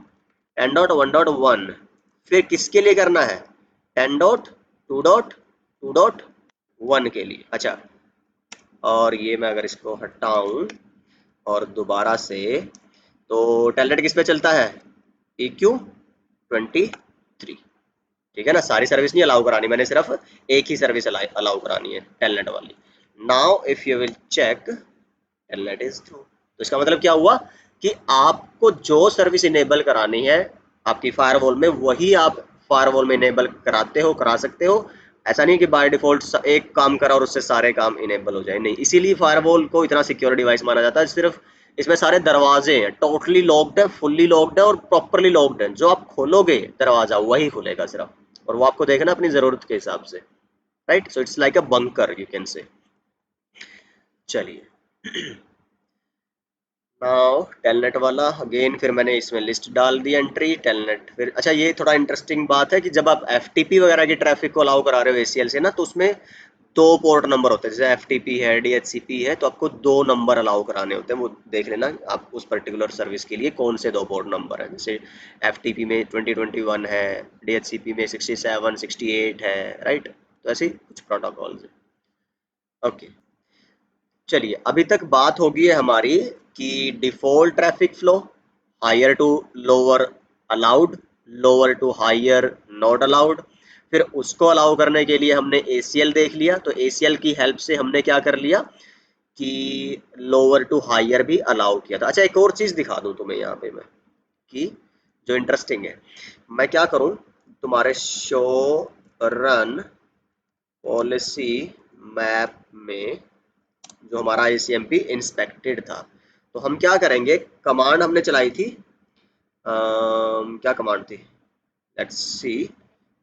Speaker 1: 10.1.1, फिर किसके लिए करना है, 10.2.2.1 के लिए। अच्छा, और ये मैं अगर इसको हटाऊं और दोबारा से, तो टेलनेट किस पे चलता है, EQ23, ठीक है ना, सारी सर्विस नहीं अलाउ करानी मैंने, सिर्फ एक ही सर्विस अलाउ करानी है, टेलनेट वाली। Now if you will check, telnet is through, तो इसका मतलब क्या हुआ कि आपको जो सर्विस इनेबल करानी है आपकी फायरवॉल में, वही आप फायरवॉल में इनेबल कराते हो, करा सकते हो। ऐसा नहीं कि बाय डिफॉल्ट एक काम करा और उससे सारे काम इनेबल हो जाए, नहीं, इसीलिए फायरवॉल को इतना सिक्योर डिवाइस माना जाता है। सिर्फ इसमें सारे दरवाजे हैं, टोटली लॉक्ड है, फुल्ली लॉक्ड है और प्रॉपरली लॉक्ड है, जो आप खोलोगे दरवाजा वही खुलेगा सिर्फ, और वो आपको देखना अपनी जरूरत के हिसाब से, right. So it's like a bunker you can say. चलिए नाउ टेलनेट वाला अगेन, फिर मैंने इसमें लिस्ट डाल दी एंट्री टेलनेट। फिर अच्छा ये थोड़ा इंटरेस्टिंग बात है कि जब आप एफटीपी वगैरह की ट्रैफिक को अलाउ करा रहे हो एसीएल से ना, तो उसमें दो पोर्ट नंबर होते हैं, जैसे एफटीपी है, डीएचसीपी है, तो आपको दो नंबर अलाउ कराने होते हैं, वो देख लेना आप उस पर्टिकुलर सर्विस के लिए कौन से दो पोर्ट नंबर है। जैसे एफटीपी में 2021 है, डीएचसीपी में 67 68 है, राइट। तो ऐसे कुछ प्रोटोकॉल्स है, ओके। चलिए अभी तक बात होगी है हमारी कि default traffic flow, higher to lower allowed, lower to higher not allowed. फिर उसको अलाउ करने के लिए हमने एसीएल देख लिया, तो एसीएल की हेल्प से हमने क्या कर लिया कि लोअर टू हायर भी अलाउ किया था। अच्छा एक और चीज दिखा दूं तुम्हें यहाँ पे मैं, कि जो इंटरेस्टिंग है, मैं क्या करूं, तुम्हारे शो रन पॉलिसी मैप में जो हमारा ICMP इंस्पेक्टेड था, तो हम क्या करेंगे, कमांड हमने चलाई थी, क्या कमांड थी, लेट्स सी,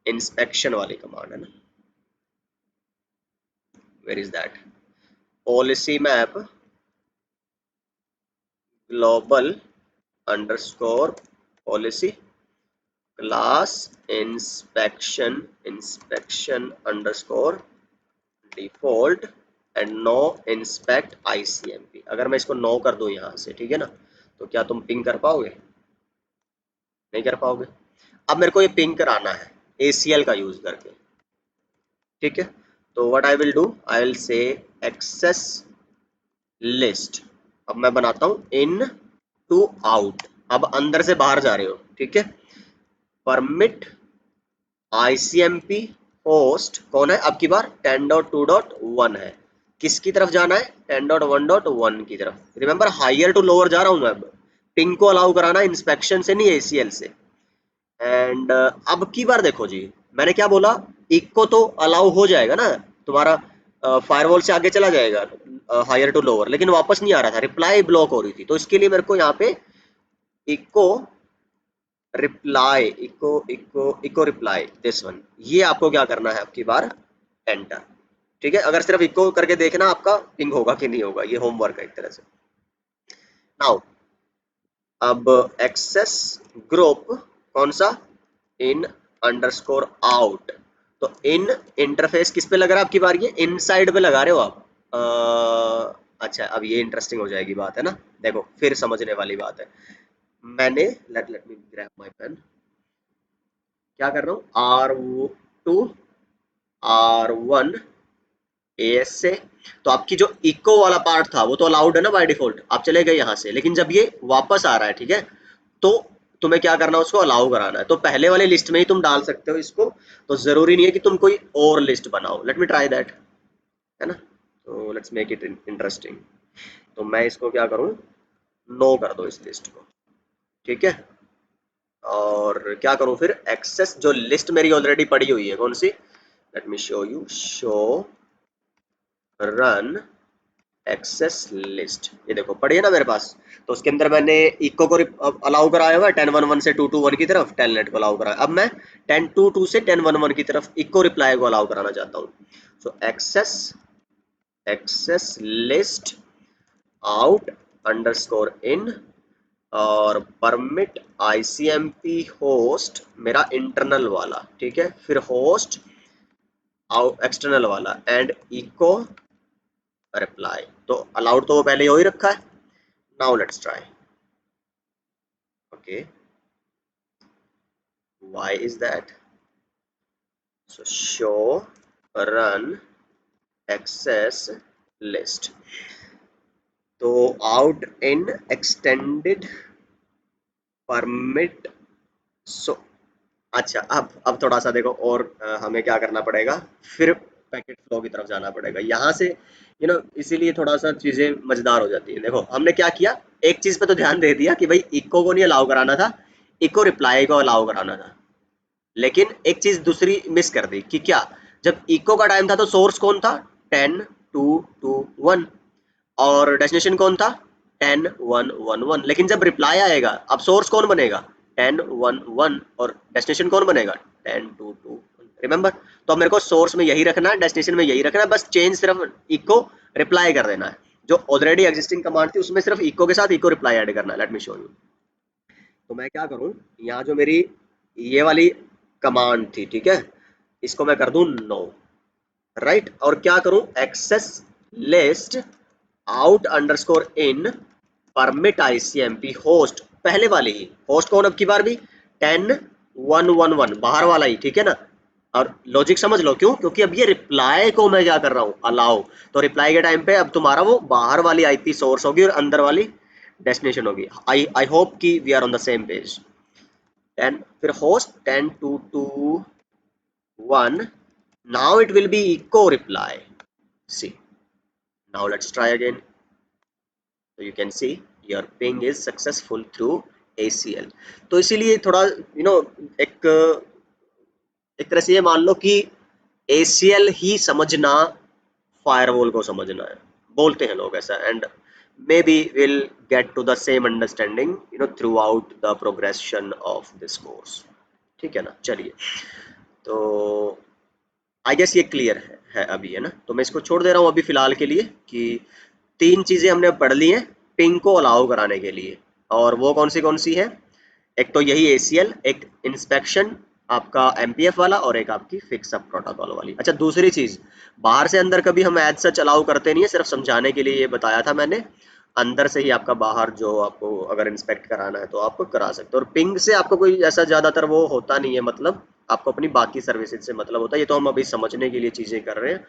Speaker 1: इंस्पेक्शन वाली कमांड है ना, where is that, policy map global underscore policy, class inspection underscore default and no inspect ICMP। अगर मैं इसको नो कर दूं यहाँ से, ठीक है ना, तो क्या तुम पिंग कर पाओगे? नहीं कर पाओगे। अब मेरे को ये पिंग कराना है ACL का यूज करके, ठीक है। तो what I will do, I will say access list. अब मैं बनाता हूं इन टू आउट। अब अंदर से बाहर जा रहे हो, ठीक है। परमिट ICMP होस्ट कौन है अब की बार? 10.2.1 है। किसकी तरफ जाना है? 10.1.1 की तरफ। रिमेंबर हायर टू लोअर जा रहा हूं मैं अब। पिंग को अलाउ कराना इंस्पेक्शन से नहीं ACL से। एंड अब की बार देखो जी, मैंने क्या बोला, इको तो अलाउ हो जाएगा ना तुम्हारा, फायरवॉल से आगे चला जाएगा हायर टू लोअर, लेकिन वापस नहीं आ रहा था, रिप्लाई ब्लॉक हो रही थी। तो इसके लिए मेरे को यहाँ पे echo reply, echo echo echo reply this one, ये आपको क्या करना है आपकी बार? एंटर। ठीक है, अगर सिर्फ इको करके देखना आपका पिंग होगा कि नहीं होगा, ये होमवर्क है एक तरह से। नाउ अब एक्सेस ग्रुप कौन सा? इन अंडरस्कोर आउट। तो इन इंटरफेस किस पे लग रहा है आपकी बार? ये इनसाइड पे लगा रहे हो आप। अच्छा, अब ये इंटरेस्टिंग हो जाएगी बात, है ना। देखो फिर समझने वाली बात है। मैंने let me grab my pen. क्या कर रहा हूँ? R2 R1 AS से। तो आपकी जो इको वाला पार्ट था वो तो अलाउड है ना बाय डिफॉल्ट, आप चले गए यहाँ से। लेकिन जब ये वापस आ रहा है, ठीक है, तो तुम्हें क्या करना है? उसको अलाउ कराना है। तो पहले वाले लिस्ट में ही तुम डाल सकते हो इसको, तो जरूरी नहीं है कि तुम कोई और लिस्ट बनाओ। लेट मी ट्राई दैट, है ना। तो लेट्स मेक इट इंटरेस्टिंग। तो मैं इसको क्या करूँ? नो कर दो इस लिस्ट को, ठीक है। और क्या करूँ फिर? एक्सेस जो लिस्ट मेरी ऑलरेडी पड़ी हुई है, कौन सी? Let me show you, show run access list. ये देखो पड़ी है ना मेरे पास। तो उसके अंदर मैंने इको को अलाउ कराया हुआ है 10.1.1 से 2.2.1 की तरफ, टेलनेट को अलाउ कराया। अब मैं 10.2.2 से 10.1.1 की तरफ इको रिप्लाई को अलाउ कराना चाहता हूँ। So access list out underscore in, और परमिट ICMP होस्ट मेरा इंटरनल वाला, ठीक है, फिर होस्ट एक्सटर्नल वाला, एंड इको रिप्लाई। तो अलाउड तो वो पहले हो ही रखा है। Now let's try. Okay, why is that? So show run access list. तो out in extended permit. So अच्छा, अब थोड़ा सा देखो, और हमें क्या करना पड़ेगा फिर? पैकेट फ्लो की तरफ जाना पड़ेगा यहाँ से, इसीलिए थोड़ा सा चीजें मजेदार हो जाती है। देखो हमने क्या किया, एक चीज पे तो ध्यान दे दिया कि भाई इको को नहीं अलाउ कराना था, इको रिप्लाई को अलाउ कराना था। लेकिन एक चीज दूसरी मिस कर दी कि क्या, जब इको का टाइम था तो सोर्स कौन था? 10.2.2.1, और डेस्टिनेशन कौन था? 10.1.1.1। लेकिन जब रिप्लाई आएगा, अब सोर्स कौन बनेगा? 10.1.1, और डेस्टिनेशन कौन बनेगा? 10.2.2। रिमेंबर? तो अब मेरे को सोर्स में यही रखना है, डेस्टिनेशन में यही रखना है, बस चेंज सिर्फ इको रिप्लाई कर देना है। जो ऑलरेडी एग्जिस्टिंग कमांड थी उसमें सिर्फ इको के साथ इको रिप्लाई ऐड करना है। Late me show you. तो मैं क्या करूं, यहाँ जो मेरी ये वाली कमांड थी, ठीक है, इसको मैं कर दूं नो, राइट। और क्या करूं? एक्सेस लिस्ट आउट अंडरस्कोर इन परमिट ICMP होस्ट, पहले वाली ही होस्ट कौन अब की बार भी? 10.1.1.1 बाहर वाला ही, ठीक है ना। और लॉजिक समझ लो क्यों, क्योंकि अब ये रिप्लाई को मैं क्या कर रहा हूँ? अलाउ। तो रिप्लाई के टाइम पे अब तुम्हारा वो बाहर वाली IP सोर्स होगी और अंदर वाली डेस्टिनेशन होगी। आई होप कि we are on the same page. 10 फिर host 10.2.2.1, now it will be echo reply. See, now let's try again. So you can see your ping is successful through ACL। तो इसीलिए थोड़ा एक एक तरह से ये मान लो कि ACL ही समझना फायरवॉल को समझना है, बोलते हैं लोग ऐसा। And maybe will get to the same understanding throughout the progression of this course, ठीक है ना। चलिए, तो आई गेस ये क्लियर है अभी, है ना। तो मैं इसको छोड़ दे रहा हूँ अभी फिलहाल के लिए, कि तीन चीजें हमने पढ़ ली हैं पिंग को अलाउ कराने के लिए। और वो कौन सी है? एक तो यही ACL, एक इंस्पेक्शन आपका MPF वाला, और एक आपकी फिक्स अप प्रोटोकॉल वाली। अच्छा, दूसरी चीज, बाहर से अंदर कभी हम एज सच अलाउ करते नहीं है, सिर्फ समझाने के लिए ये बताया था मैंने। अंदर से ही आपका बाहर जो आपको अगर इंस्पेक्ट कराना है तो आप करा सकते हो। और पिंग से आपको कोई ऐसा ज्यादातर वो होता नहीं है, मतलब आपको अपनी बाकी सर्विसेज से मतलब होता है। ये तो हम अभी समझने के लिए चीजें कर रहे हैं।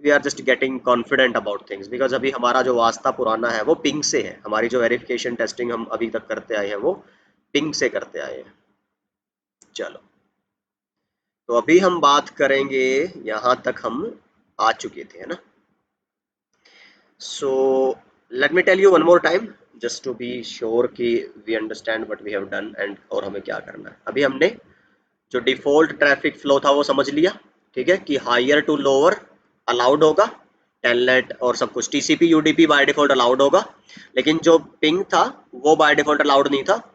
Speaker 1: We are just getting confident about things, because अभी हमारा जो वास्ता पुराना है वो पिंग से है। हमारी जो वेरिफिकेशन टेस्टिंग हम अभी तक करते आए हैं वो पिंग से करते आए हैं। चलो, तो अभी हम बात करेंगे, यहाँ तक हम आ चुके थे, है ना। So let me tell you one more time, just to be sure कि we understand what we have done and और हमें क्या करना है। अभी हमने जो डिफॉल्ट ट्रैफिक फ्लो था वो समझ लिया, ठीक है, कि हायर टू लोअर अलाउड होगा, टेलनेट और सब कुछ। TCP UDP by default allowed होगा, लेकिन जो पिंग था वो बाय डिफॉल्ट अलाउड नहीं था।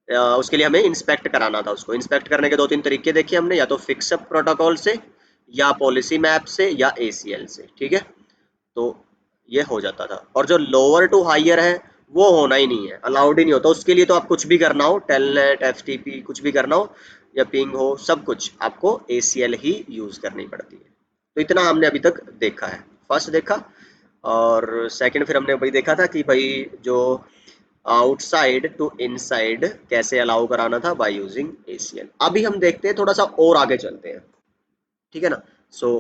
Speaker 1: उसके लिए हमें इंस्पेक्ट कराना था। उसको इंस्पेक्ट करने के दो तीन तरीके देखे हमने, या तो फिक्स अप प्रोटोकॉल से, या पॉलिसी मैप से, या ACL से, ठीक है। तो ये हो जाता था। और जो लोअर टू हायर है वो होना ही नहीं है, अलाउड ही नहीं होता। उसके लिए तो आप कुछ भी करना हो, टेलनेट FTP कुछ भी करना हो, या पिंग हो, सब कुछ आपको ACL ही यूज करनी पड़ती है। तो इतना हमने अभी तक देखा है, फर्स्ट देखा। और सेकंड फिर हमने भाई देखा था कि भाई जो आउटसाइड टू इनसाइड कैसे अलाउ कराना था बाय यूजिंग ACL। अभी हम देखते हैं, थोड़ा सा और आगे चलते हैं, ठीक है ना। सो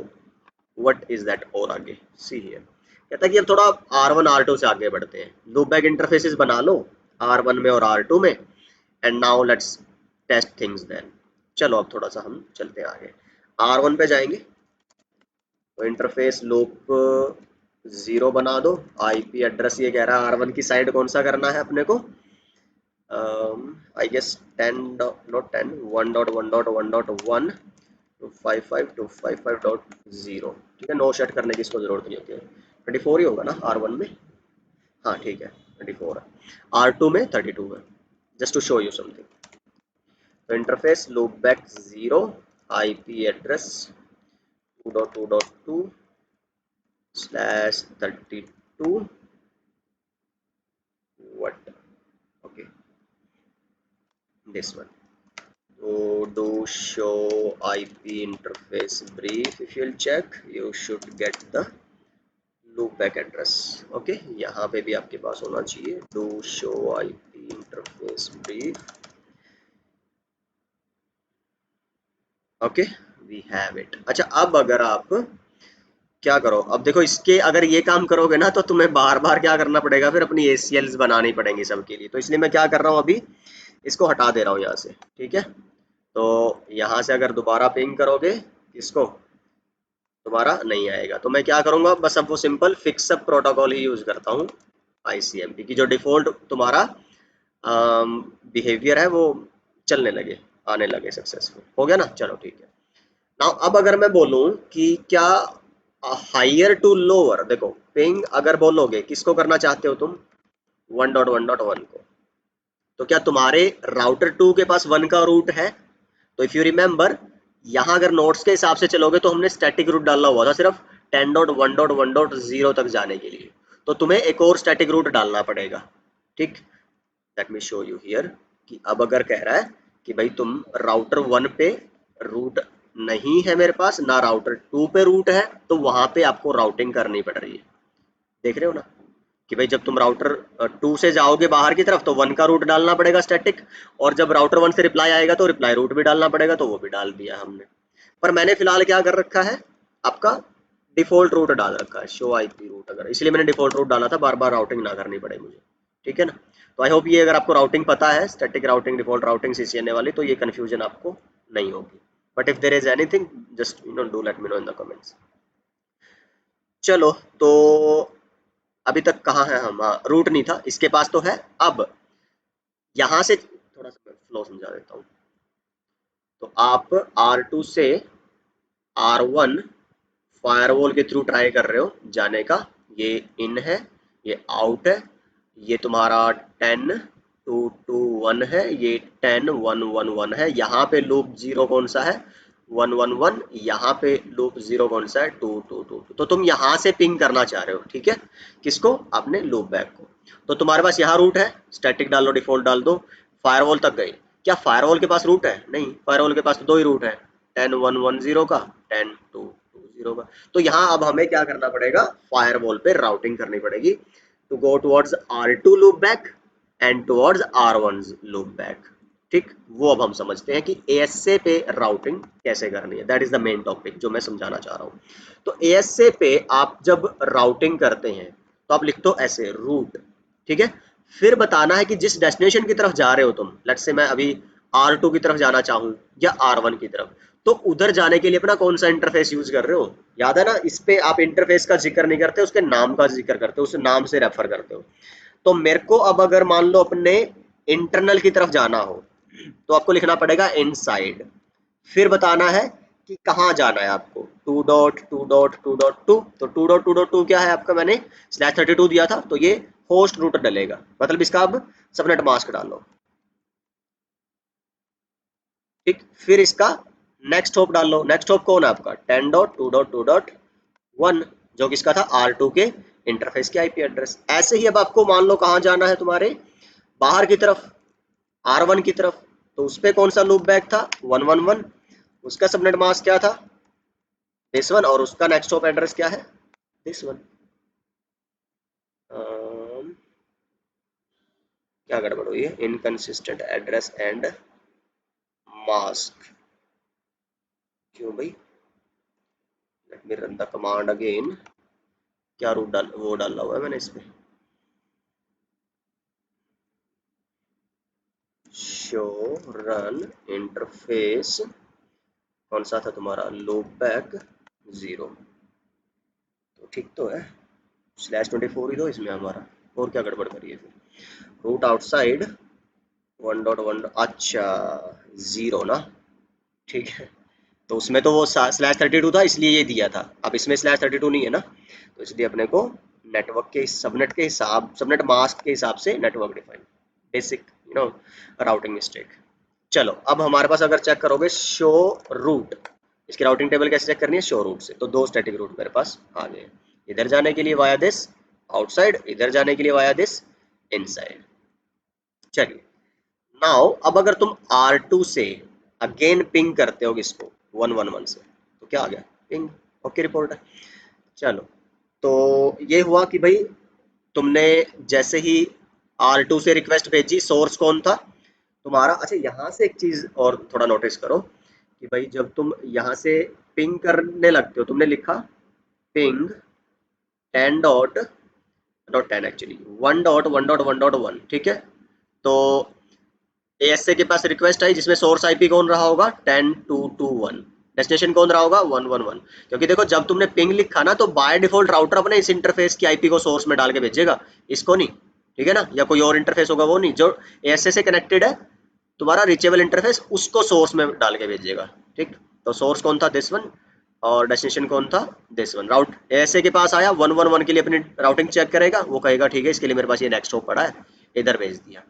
Speaker 1: व्हाट इज दैट और आगे, सी हियर। कहता है कि अब थोड़ा R1 R2 से आगे बढ़ते हैं। लूप बैक इंटरफेसेस बना लो R1 में और R2 में, and now let's test things then. चलो अब थोड़ा सा हम चलते हैं आगे। R1 पे जाएंगे, तो इंटरफेस लूप 0 बना दो। IP एड्रेस ये कह रहा है R1 की साइड कौन सा करना है अपने को, I guess 10 not 10 1.1.1.1 255.255.0, ठीक है। नो सेट करने की इसको जरूरत नहीं होती है। 24 ही होगा ना R1 में, हाँ ठीक है 24 है। R2 में 32 है, just to show you something. तो interface loop back 0, IP address 2.2.2/32 what, okay, this one. So do show IP interface brief. If you'll check, you should get the loopback address. Okay, यहाँ पे भी आपके पास होना चाहिए do show IP interface brief. Okay, we have it. अच्छा, अब अगर आप क्या करो, अब देखो इसके अगर ये काम करोगे ना तो तुम्हें बार बार क्या करना पड़ेगा, फिर अपनी ACLs बनानी पड़ेंगी सबके लिए। तो इसलिए मैं क्या कर रहा हूँ, अभी इसको हटा दे रहा हूँ यहाँ से, ठीक है। तो यहाँ से अगर दोबारा पिंग करोगे इसको, दोबारा नहीं आएगा। तो मैं क्या करूँगा, बस अब वो सिंपल फिक्स अप प्रोटोकॉल ही यूज़ करता हूँ ICMP की। जो डिफ़ॉल्ट तुम्हारा बिहेवियर है वो चलने लगे, आने लगे, सक्सेसफुल हो गया ना। चलो ठीक है। नाउ अब अगर मैं बोलूँ कि क्या हायर टू लोअर, देखो पिंग अगर बोलोगे किसको करना चाहते हो तुम, 1.1.1 को, तो क्या तुम्हारे राउटर 2 के पास 1 का रूट है। तो इफ यू रिमेंबर, यहाँ अगर नोट्स के हिसाब से चलोगे तो हमने स्टैटिक रूट डालना हुआ था सिर्फ 10.1.1.0 तक जाने के लिए। तो तुम्हें एक और स्टैटिक रूट डालना पड़ेगा, ठीक। Late me show you here कि अब अगर कह रहा है कि भाई तुम राउटर 1 पे रूट नहीं है मेरे पास, ना राउटर 2 पे रूट है, तो वहां पे आपको राउटिंग करनी पड़ रही है। देख रहे हो ना कि भाई जब तुम राउटर 2 से जाओगे बाहर की तरफ तो 1 का रूट डालना पड़ेगा स्टैटिक, और जब राउटर 1 से रिप्लाई आएगा तो रिप्लाई रूट भी डालना पड़ेगा, तो वो भी डाल दिया हमने। पर मैंने फिलहाल क्या कर रखा है, आपका डिफॉल्ट रूट डाल रखा है, शो IP रूट, अगर इसलिए मैंने डिफॉल्ट रूट डाला था, बार बार राउटिंग ना करनी पड़े मुझे, ठीक है ना। तो आई होप ये अगर आपको राउटिंग पता है, static routing, default routing, CCNA वाली, तो ये कन्फ्यूजन आपको नहीं होगी। But if there is anything, just do let me know in the comments. चलो, तो अभी तक कहाँ है हम, रूट नहीं था, इसके पास तो है। अब यहाँ से थोड़ा सा मैं फ्लो समझा देता हूँ। तो आप R2 से R1 फायरवॉल के थ्रू ट्राई कर रहे हो जाने का, ये इन है, ये आउट है, ये तुम्हारा 10.2.2.1 है, ये 10.1.1.1 है। यहाँ पे लूप 0 कौन सा है, 1.1.1, यहाँ पे लूप 0 कौन सा है, 2.2.2.2। तो तुम यहाँ से पिंग करना चाह रहे हो, ठीक है, किसको, अपने लूप बैक को। तो तुम्हारे पास यहाँ रूट है, स्टैटिक डाल लो, डिफॉल्ट डाल दो, फायरवॉल तक गई। क्या फायरवॉल के पास रूट है? नहीं, फायरवॉल के पास तो दो ही रूट है, 10.1.1.0 का, 10.2.2.0 का। तो यहाँ अब हमें क्या करना पड़ेगा, फायरवॉल पे राउटिंग करनी पड़ेगी to go towards R2 loopback and towards R1 loopback. ठीक, वो अब हम समझते हैं कि ASA पे राउटिंग कैसे करनी है। That is the main topic जो मैं समझाना चाह रहा हूँ। तो ASA पे आप जब राउटिंग करते हैं तो आप लिखते हो ऐसे रूट, ठीक है। फिर बताना है कि जिस डेस्टिनेशन की तरफ जा रहे हो तुम, लेट्स से मैं अभी R2 की तरफ जाना चाहूँ या R1 की तरफ, तो उधर जाने के लिए अपना कौन सा इंटरफेस यूज कर रहे हो। याद है ना, इस पे आप इंटरफेस का जिक्र नहीं करते, उसके नाम का जिक्र करते हो, उस नाम से रेफर करते हो। तो मेरे को अब अगर मान लो अपने इंटरनल की तरफ जाना हो तो आपको लिखना पड़ेगा इनसाइड। फिर बताना है कि कहाँ जाना है आपको, 2.2.2.2। तो 2.2.2 क्या है आपका, मैंने /32 दिया था, तो ये होस्ट रूट डलेगा, मतलब इसका अब सबनेट मास्क डालो। ठीक, फिर इसका नेक्स्ट होप डाल लो। नेक्स्ट होप कौन है आपका, 10.2.2.1, जो किसका था, R2 के इंटरफेस के आईपी एड्रेस। ऐसे ही अब आपको मान लो कहाँ जाना है तुम्हारे, बाहर की तरफ, R1 की तरफ, तो उस पे कौन सा लूप बैक था, 111, उसका सबनेट मास्क क्या था, दिस वन, और उसका नेक्स्ट होप एड्रेस क्या है, दिस वन। क्या गड़बड़ हुई है, इनकंसिस्टेंट एड्रेस एंड मास्क, क्यों भाई, let me run the command again. क्या रूट डाल, वो डाला हुआ है मैंने इसमें, शो रन इंटरफेस, कौन सा था तुम्हारा, लूप बैक 0। तो ठीक तो है, /24 ही दो इसमें हमारा, और क्या गड़बड़ करिए फिर, रूट आउटसाइड 1.1, अच्छा 0 ना, ठीक है। तो उसमें तो वो /32 था इसलिए ये दिया था, अब इसमें /32 नहीं है ना, तो इसलिए अपने को नेटवर्क के सबनेट के हिसाब, सबनेट मास्क के हिसाब से network define, basic routing mistake. चलो अब हमारे पास अगर चेक करोगे शो रूट, इसकी राउटिंग टेबल कैसे चेक करनी है, शो रूट से। तो दो स्टैटिक रूट मेरे पास आ गए, इधर जाने के लिए वाया दिस आउटसाइड, इधर जाने के लिए वाया दिस इनसाइड। चलिए, नाउ अब अगर तुम R2 से अगेन पिंग करते हो किसको, 111 से, तो क्या आ गया, पिंग, ओके रिपोर्ट है। चलो, तो ये हुआ कि भाई तुमने जैसे ही R2 से रिक्वेस्ट भेजी, सोर्स कौन था तुम्हारा। अच्छा, यहाँ से एक चीज और थोड़ा नोटिस करो कि भाई जब तुम यहाँ से पिंग करने लगते हो, तुमने लिखा पिंग 10.10 एक्चुअली 1.1.1.1, ठीक है। तो ASA के पास रिक्वेस्ट आई जिसमें सोर्स आईपी कौन रहा होगा, 10.2.2.1, डेस्टिनेशन कौन रहा होगा, 111। क्योंकि देखो जब तुमने पिंग लिखा ना, तो बाय डिफॉल्ट राउटर अपने इस इंटरफेस की आईपी को सोर्स में डाल के भेजेगा, इसको नहीं, ठीक है ना, या कोई और इंटरफेस होगा वो नहीं, जो ASA से कनेक्टेड है तुम्हारा रीचेबल इंटरफेस, उसको सोर्स में डाल के भेजेगा। ठीक, तो सोर्स कौन था, दिस वन, और डेस्टिनेशन कौन था, दिस वन। राउट ASA के पास आया, 111 के लिए अपनी राउटिंग चेक करेगा, वो कहेगा ठीक है, इसके लिए मेरे पास ये नेक्स्ट होप पड़ा है, इधर भेज दिया।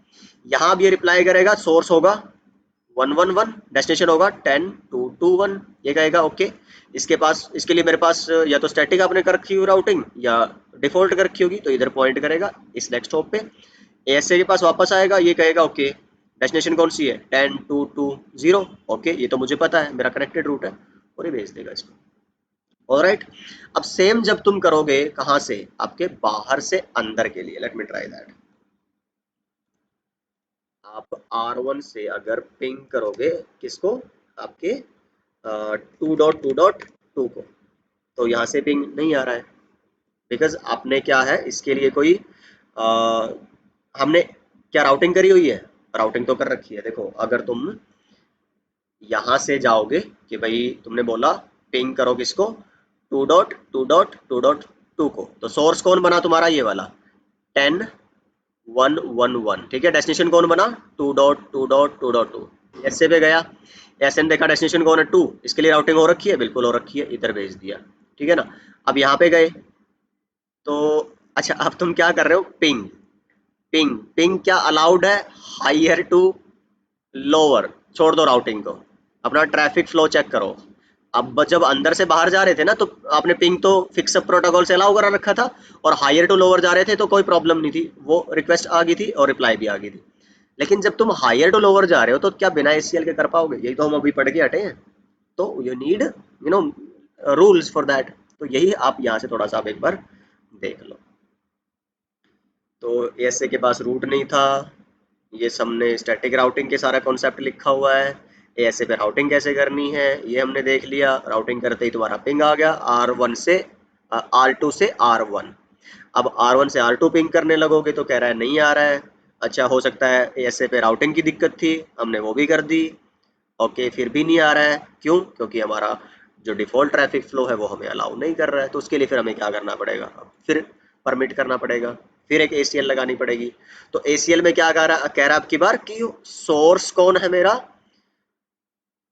Speaker 1: यहाँ भी ये रिप्लाई करेगा, सोर्स होगा 111, डेस्टिनेशन होगा 10.2.2.1, ये कहेगा ओके। इसके पास, इसके लिए मेरे पास या तो स्टैटिक आपने कर रखी हो राउटिंग या डिफॉल्ट कर रखी होगी, तो इधर पॉइंट करेगा इस नेक्स्ट होप पे। ASA के पास वापस आएगा, ये कहेगा ओके, डेस्टिनेशन कौन सी है, 10.2.2.0, ओके ये तो मुझे पता है, मेरा कनेक्टेड रूट है, और ये भेज देगा इसको। ऑलराइट, अब सेम जब तुम करोगे कहाँ से, आपके बाहर से अंदर के लिए, लेट मी ट्राई दैट। आप R1 से अगर पिंग करोगे किसको, आपके 2.2.2 को, तो यहाँ से पिंग नहीं आ रहा है, बिकॉज आपने क्या है इसके लिए कोई आ, हमने क्या राउटिंग करी हुई है, राउटिंग तो कर रखी है। देखो अगर तुम यहाँ से जाओगे कि भाई तुमने बोला पिंग करो किसको, 2.2.2.2 को, तो सोर्स कौन बना तुम्हारा, ये वाला 10.1.1.1, ठीक है। डेस्टिनेशन कौन बना, 2.2.2.2, ऐसे पे गया, ऐसे ने देखा डेस्टिनेशन कौन है 2, इसके लिए राउटिंग हो रखी है, बिल्कुल हो रखी है, इधर भेज दिया, ठीक है ना। अब यहाँ पे गए तो, अच्छा अब तुम क्या कर रहे हो, पिंग, पिंग पिंग क्या अलाउड है, हायर टू लोअर, छोड़ दो राउटिंग को, अपना ट्रैफिक फ्लो चेक करो। अब जब अंदर से बाहर जा रहे थे ना, तो आपने पिंग तो फिक्स प्रोटोकॉल से अलाउ करा रखा था, और हायर टू लोअर जा रहे थे तो कोई प्रॉब्लम नहीं थी, वो रिक्वेस्ट आ गई थी और रिप्लाई भी आ गई थी। लेकिन जब तुम हायर टू लोअर जा रहे हो तो क्या बिना एसीएल के कर पाओगे? यही तो हम अभी पढ़ के हटे हैं। तो you need no rules for that. तो यही आप यहाँ से थोड़ा सा आप एक बार देख लो। तो एएसए के पास रूट नहीं था, ये हमने स्टैटिक राउटिंग के सारा कॉन्सेप्ट लिखा हुआ है। एएसए पे राउटिंग कैसे करनी है ये हमने देख लिया। राउटिंग करते ही तुम्हारा पिंग आ गया R1 से R2 से R1। अब R1 से R2 पिंग करने लगोगे तो कह रहा है नहीं आ रहा है। अच्छा, हो सकता है एएसए पे राउटिंग की दिक्कत थी, हमने वो भी कर दी। ओके, फिर भी नहीं आ रहा है, क्यों? क्योंकि हमारा जो डिफ़ॉल्ट ट्रैफिक फ्लो है वो हमें अलाउ नहीं कर रहा है। तो उसके लिए फिर हमें क्या करना पड़ेगा? फिर परमिट करना पड़ेगा, फिर एक एसीएल लगानी पड़ेगी। तो एसीएल में क्या कह रहा है आपकी बार कि सोर्स कौन है मेरा।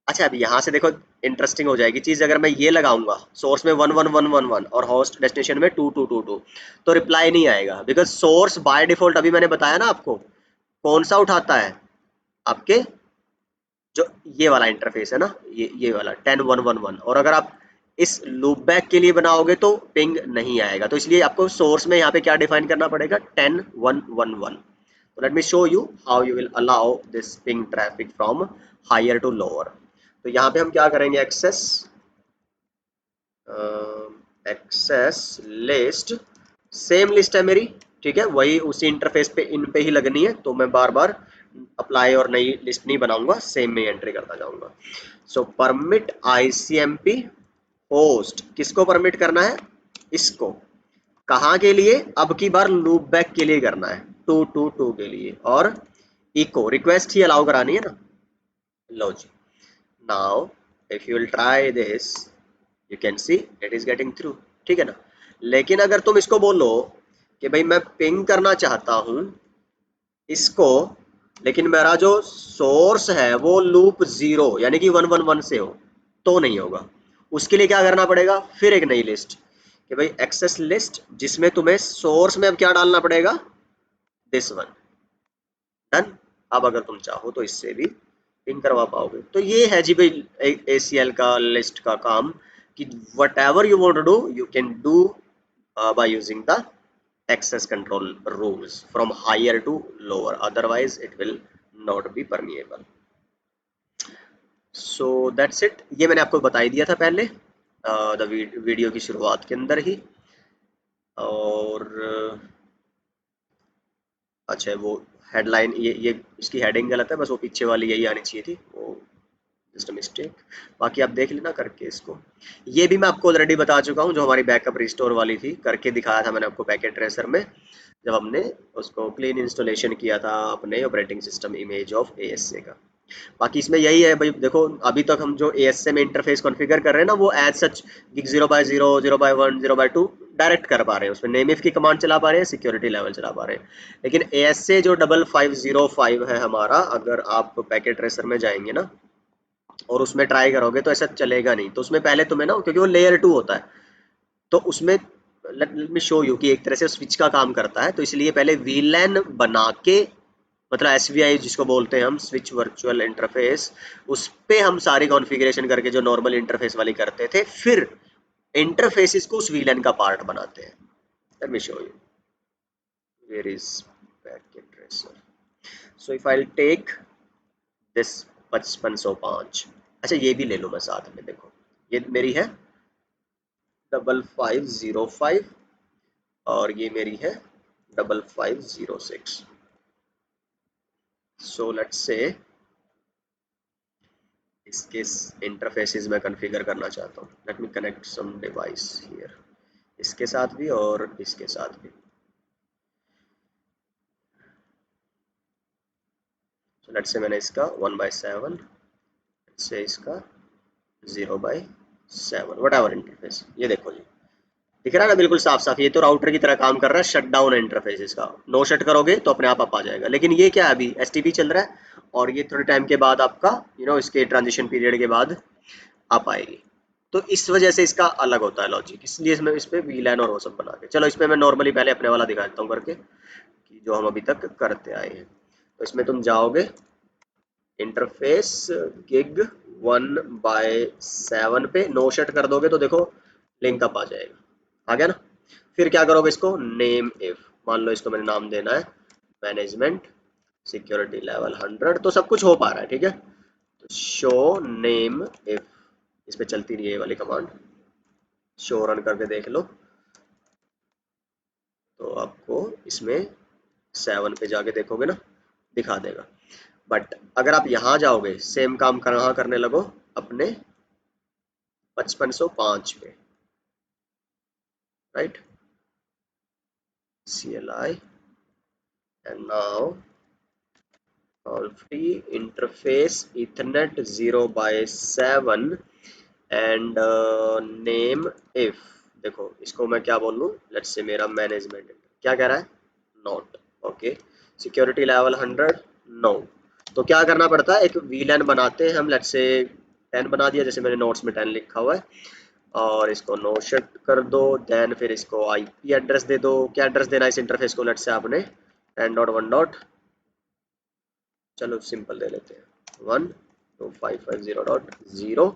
Speaker 1: अच्छा, अब यहाँ से देखो इंटरेस्टिंग हो जाएगी चीज। अगर मैं ये लगाऊंगा सोर्स में 11111 और होस्ट डेस्टिनेशन में 2222, तो रिप्लाई नहीं आएगा, बिकॉज सोर्स बाय डिफॉल्ट अभी मैंने बताया ना आपको कौन सा उठाता है, आपके जो ये वाला इंटरफेस है ना, ये वाला 10111। और अगर आप इस लूप बैक के लिए बनाओगे तो पिंग नहीं आएगा। तो इसलिए आपको सोर्स में यहाँ पे क्या डिफाइन करना पड़ेगा? 10111। तो let me show you how you will allow this ping traffic from higher to lower. तो यहाँ पे हम क्या करेंगे? एक्सेस लिस्ट, सेम लिस्ट है मेरी, ठीक है, वही उसी इंटरफेस पे इन पे ही लगनी है। तो मैं बार बार अप्लाई और नई लिस्ट नहीं बनाऊंगा, सेम में एंट्री करता जाऊंगा। सो परमिट आईसीएमपी होस्ट, किसको परमिट करना है? इसको। कहाँ के लिए? अब की बार लूप बैक के लिए करना है, 222 के लिए। और इको रिक्वेस्ट ही अलाउ करानी है ना। लो जी, now if you will try this you can see it is getting through, ठीक है ना। लेकिन अगर तुम इसको बोलो कि भाई मैं पिंग करना चाहता हूं इसको, लेकिन मेरा जो सोर्स है वो लूप 0 यानी कि 111 से हो, तो नहीं होगा। उसके लिए क्या करना पड़ेगा? फिर एक नई लिस्ट, कि भाई एक्सेस लिस्ट, जिसमें तुम्हें सोर्स में अब क्या डालना पड़ेगा? This one. डन। अब अगर तुम चाहो तो इससे भी पिंग करवा पाओगे। तो ये है जी भाई एसीएल का लिस्ट का काम, कि whatever you want to do you can do by using the access control rules from higher to lower, otherwise it will not be permeable. So that's it, ये मैंने आपको बता ही दिया था पहले द वीडियो की शुरुआत के अंदर ही। और अच्छा, वो हेडलाइन, ये इसकी हेडिंग गलत है, बस वो पीछे वाली यही आनी चाहिए थी, वो जस्ट मिस्टेक। बाकी आप देख लेना करके इसको। ये भी मैं आपको ऑलरेडी बता चुका हूँ, जो हमारी बैकअप रिस्टोर वाली थी, करके दिखाया था मैंने आपको पैकेट ट्रेसर में, जब हमने उसको क्लीन इंस्टॉलेशन किया था अपने operating system image of ASA का। बाकी इसमें यही है भाई, देखो अभी तक हम जो एएसए में इंटरफेस कॉन्फ़िगर कर रहे हैं ना, वो एज सच गिग 0/0 0/1 0/2 डायरेक्ट कर पा रहे हैं, उसमें नेम इफ की कमांड चला पा रहे हैं, सिक्योरिटी लेवल चला पा रहे हैं। लेकिन एएसए जो 5505 है हमारा, अगर आप पैकेट ट्रेसर में जाएंगे ना और उसमें ट्राई करोगे तो ऐसा चलेगा नहीं। तो उसमें पहले तुम्हें ना, क्योंकि वो लेयर 2 होता है, तो उसमें लेट मी शो यू कि एक तरह से स्विच का काम करता है। तो इसलिए पहले वीलैन बना के, मतलब एसवीआई जिसको बोलते हैं हम, स्विच वर्चुअल इंटरफेस, उस पे हम सारी कॉन्फ़िगरेशन करके जो नॉर्मल इंटरफेस वाली करते थे, फिर इंटरफेसेस को उस वीलैन का पार्ट बनाते हैं। Let me show you where is packet tracer. So if I take this 5505, अच्छा ये भी ले लो मैं साथ में, देखो ये मेरी है 5505 और ये मेरी है 5506। सो लेट्स से इसके इंटरफेसेस मैं कॉन्फ़िगर करना चाहता हूँ। Let me connect some device here, इसके साथ भी और इसके साथ भी। सो लेट्स से मैंने इसका 1/7 से इसका 0/7 वट एवर इंटरफेस, ये देखो जी दिख रहा है ना बिल्कुल साफ साफ। ये तो राउटर की तरह काम कर रहा है, शट डाउन इंटरफेस इसका। नो शट करोगे तो अपने आप आ जाएगा। लेकिन ये क्या है, अभी एसटीपी चल रहा है और ये थोड़े टाइम के बाद आपका इसके ट्रांजिशन पीरियड के बाद आ पाएगी। तो इस वजह से इसका अलग होता है लॉजिक, इसलिए इसमें इस पे वीलैन और वो सब बना के। चलो इसमें मैं नॉर्मली पहले अपने वाला दिखा देता हूँ करके, कि जो हम अभी तक करते आए हैं। तो इसमें तुम जाओगे इंटरफेस गिग 1/7 पे, नो शट कर दोगे तो देखो लिंक अप आ जाएगा। आ गया ना। फिर क्या करोगे? इसको नेम इफ, मान लो इसको मैंने नाम देना है मैनेजमेंट सिक्योरिटी लेवल 100, तो सब कुछ हो पा रहा है, ठीक है। तो शो नेम इफ, इस पे चलती रही है ये वाली कमांड, शो रन करके देख लो तो आपको इसमें 7 पे जाके देखोगे ना दिखा देगा। बट अगर आप यहाँ जाओगे सेम काम कहाँ करने लगो, अपने 5505 पे, right, CLI and now all free interface ethernet 0/7 and name if, देखो इसको मैं क्या बोल लूँ, लेट्स से मेरा मैनेजमेंट क्या कह रहा है, not okay, security level 100 no. तो क्या करना पड़ता है, एक वीलैन बनाते हैं हम, लेट्स से 10 बना दिया, जैसे मैंने नोट्स में 10 लिखा हुआ है, और इसको नो शिफ्ट कर दो, देन फिर इसको आईपी एड्रेस दे दो। क्या एड्रेस देना है इस इंटरफेस को, लेट्स से आपने 10.1. चलो सिंपल दे लेते हैं 12550.0,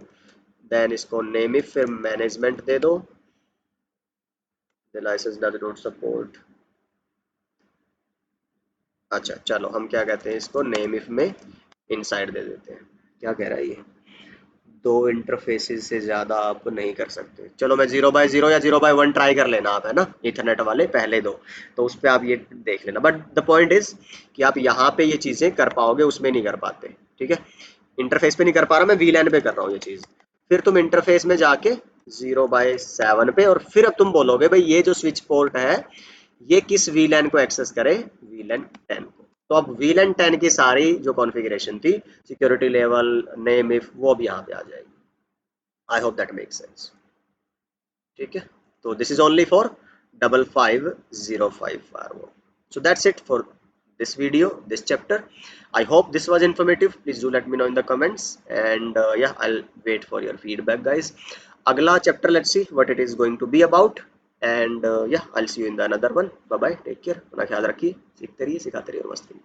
Speaker 1: देन इसको नेम इफ, फिर मैनेजमेंट दे दो, the licence does not support. अच्छा चलो हम क्या कहते हैं इसको, नेम इफ में इनसाइड दे देते हैं। क्या कह रहा है ये, दो इंटरफेसेस से ज़्यादा आप नहीं कर सकते। चलो मैं 0/0 या 0/1 ट्राई कर लेना आप, है ना, इथरनेट वाले पहले दो, तो उस पर आप ये देख लेना। बट द पॉइंट इज कि आप यहाँ पे ये चीज़ें कर पाओगे, उसमें नहीं कर पाते, ठीक है। इंटरफेस पे नहीं कर पा रहा मैं, वीलैन पे कर रहा हूँ ये चीज़। फिर तुम इंटरफेस में जाके 0/7 पे, और फिर अब तुम बोलोगे भाई ये जो स्विच पोर्ट है ये किस वीलैन को एक्सेस करे, वीलैन 10 को। तो अब वीलैन 10 की सारी जो कॉन्फ़िगरेशन थी, सिक्योरिटी लेवल, नेम इफ, वो अब यहाँ पे आ जाएगी। I hope that make sense, ठीक है। तो this is only for 55005 firewall. So that's it for this video, this chapter. I hope this was informative. Please do let me know in the comments, and yeah, I'll wait for your feedback guys. Agla chapter, let's see what it is going to be about, and yeah, I'll see you in the another one. Bye bye, take care, अपना ख्याल रखिए, सीखते रहिए, सिखाते रहिए और मस्त रहिए।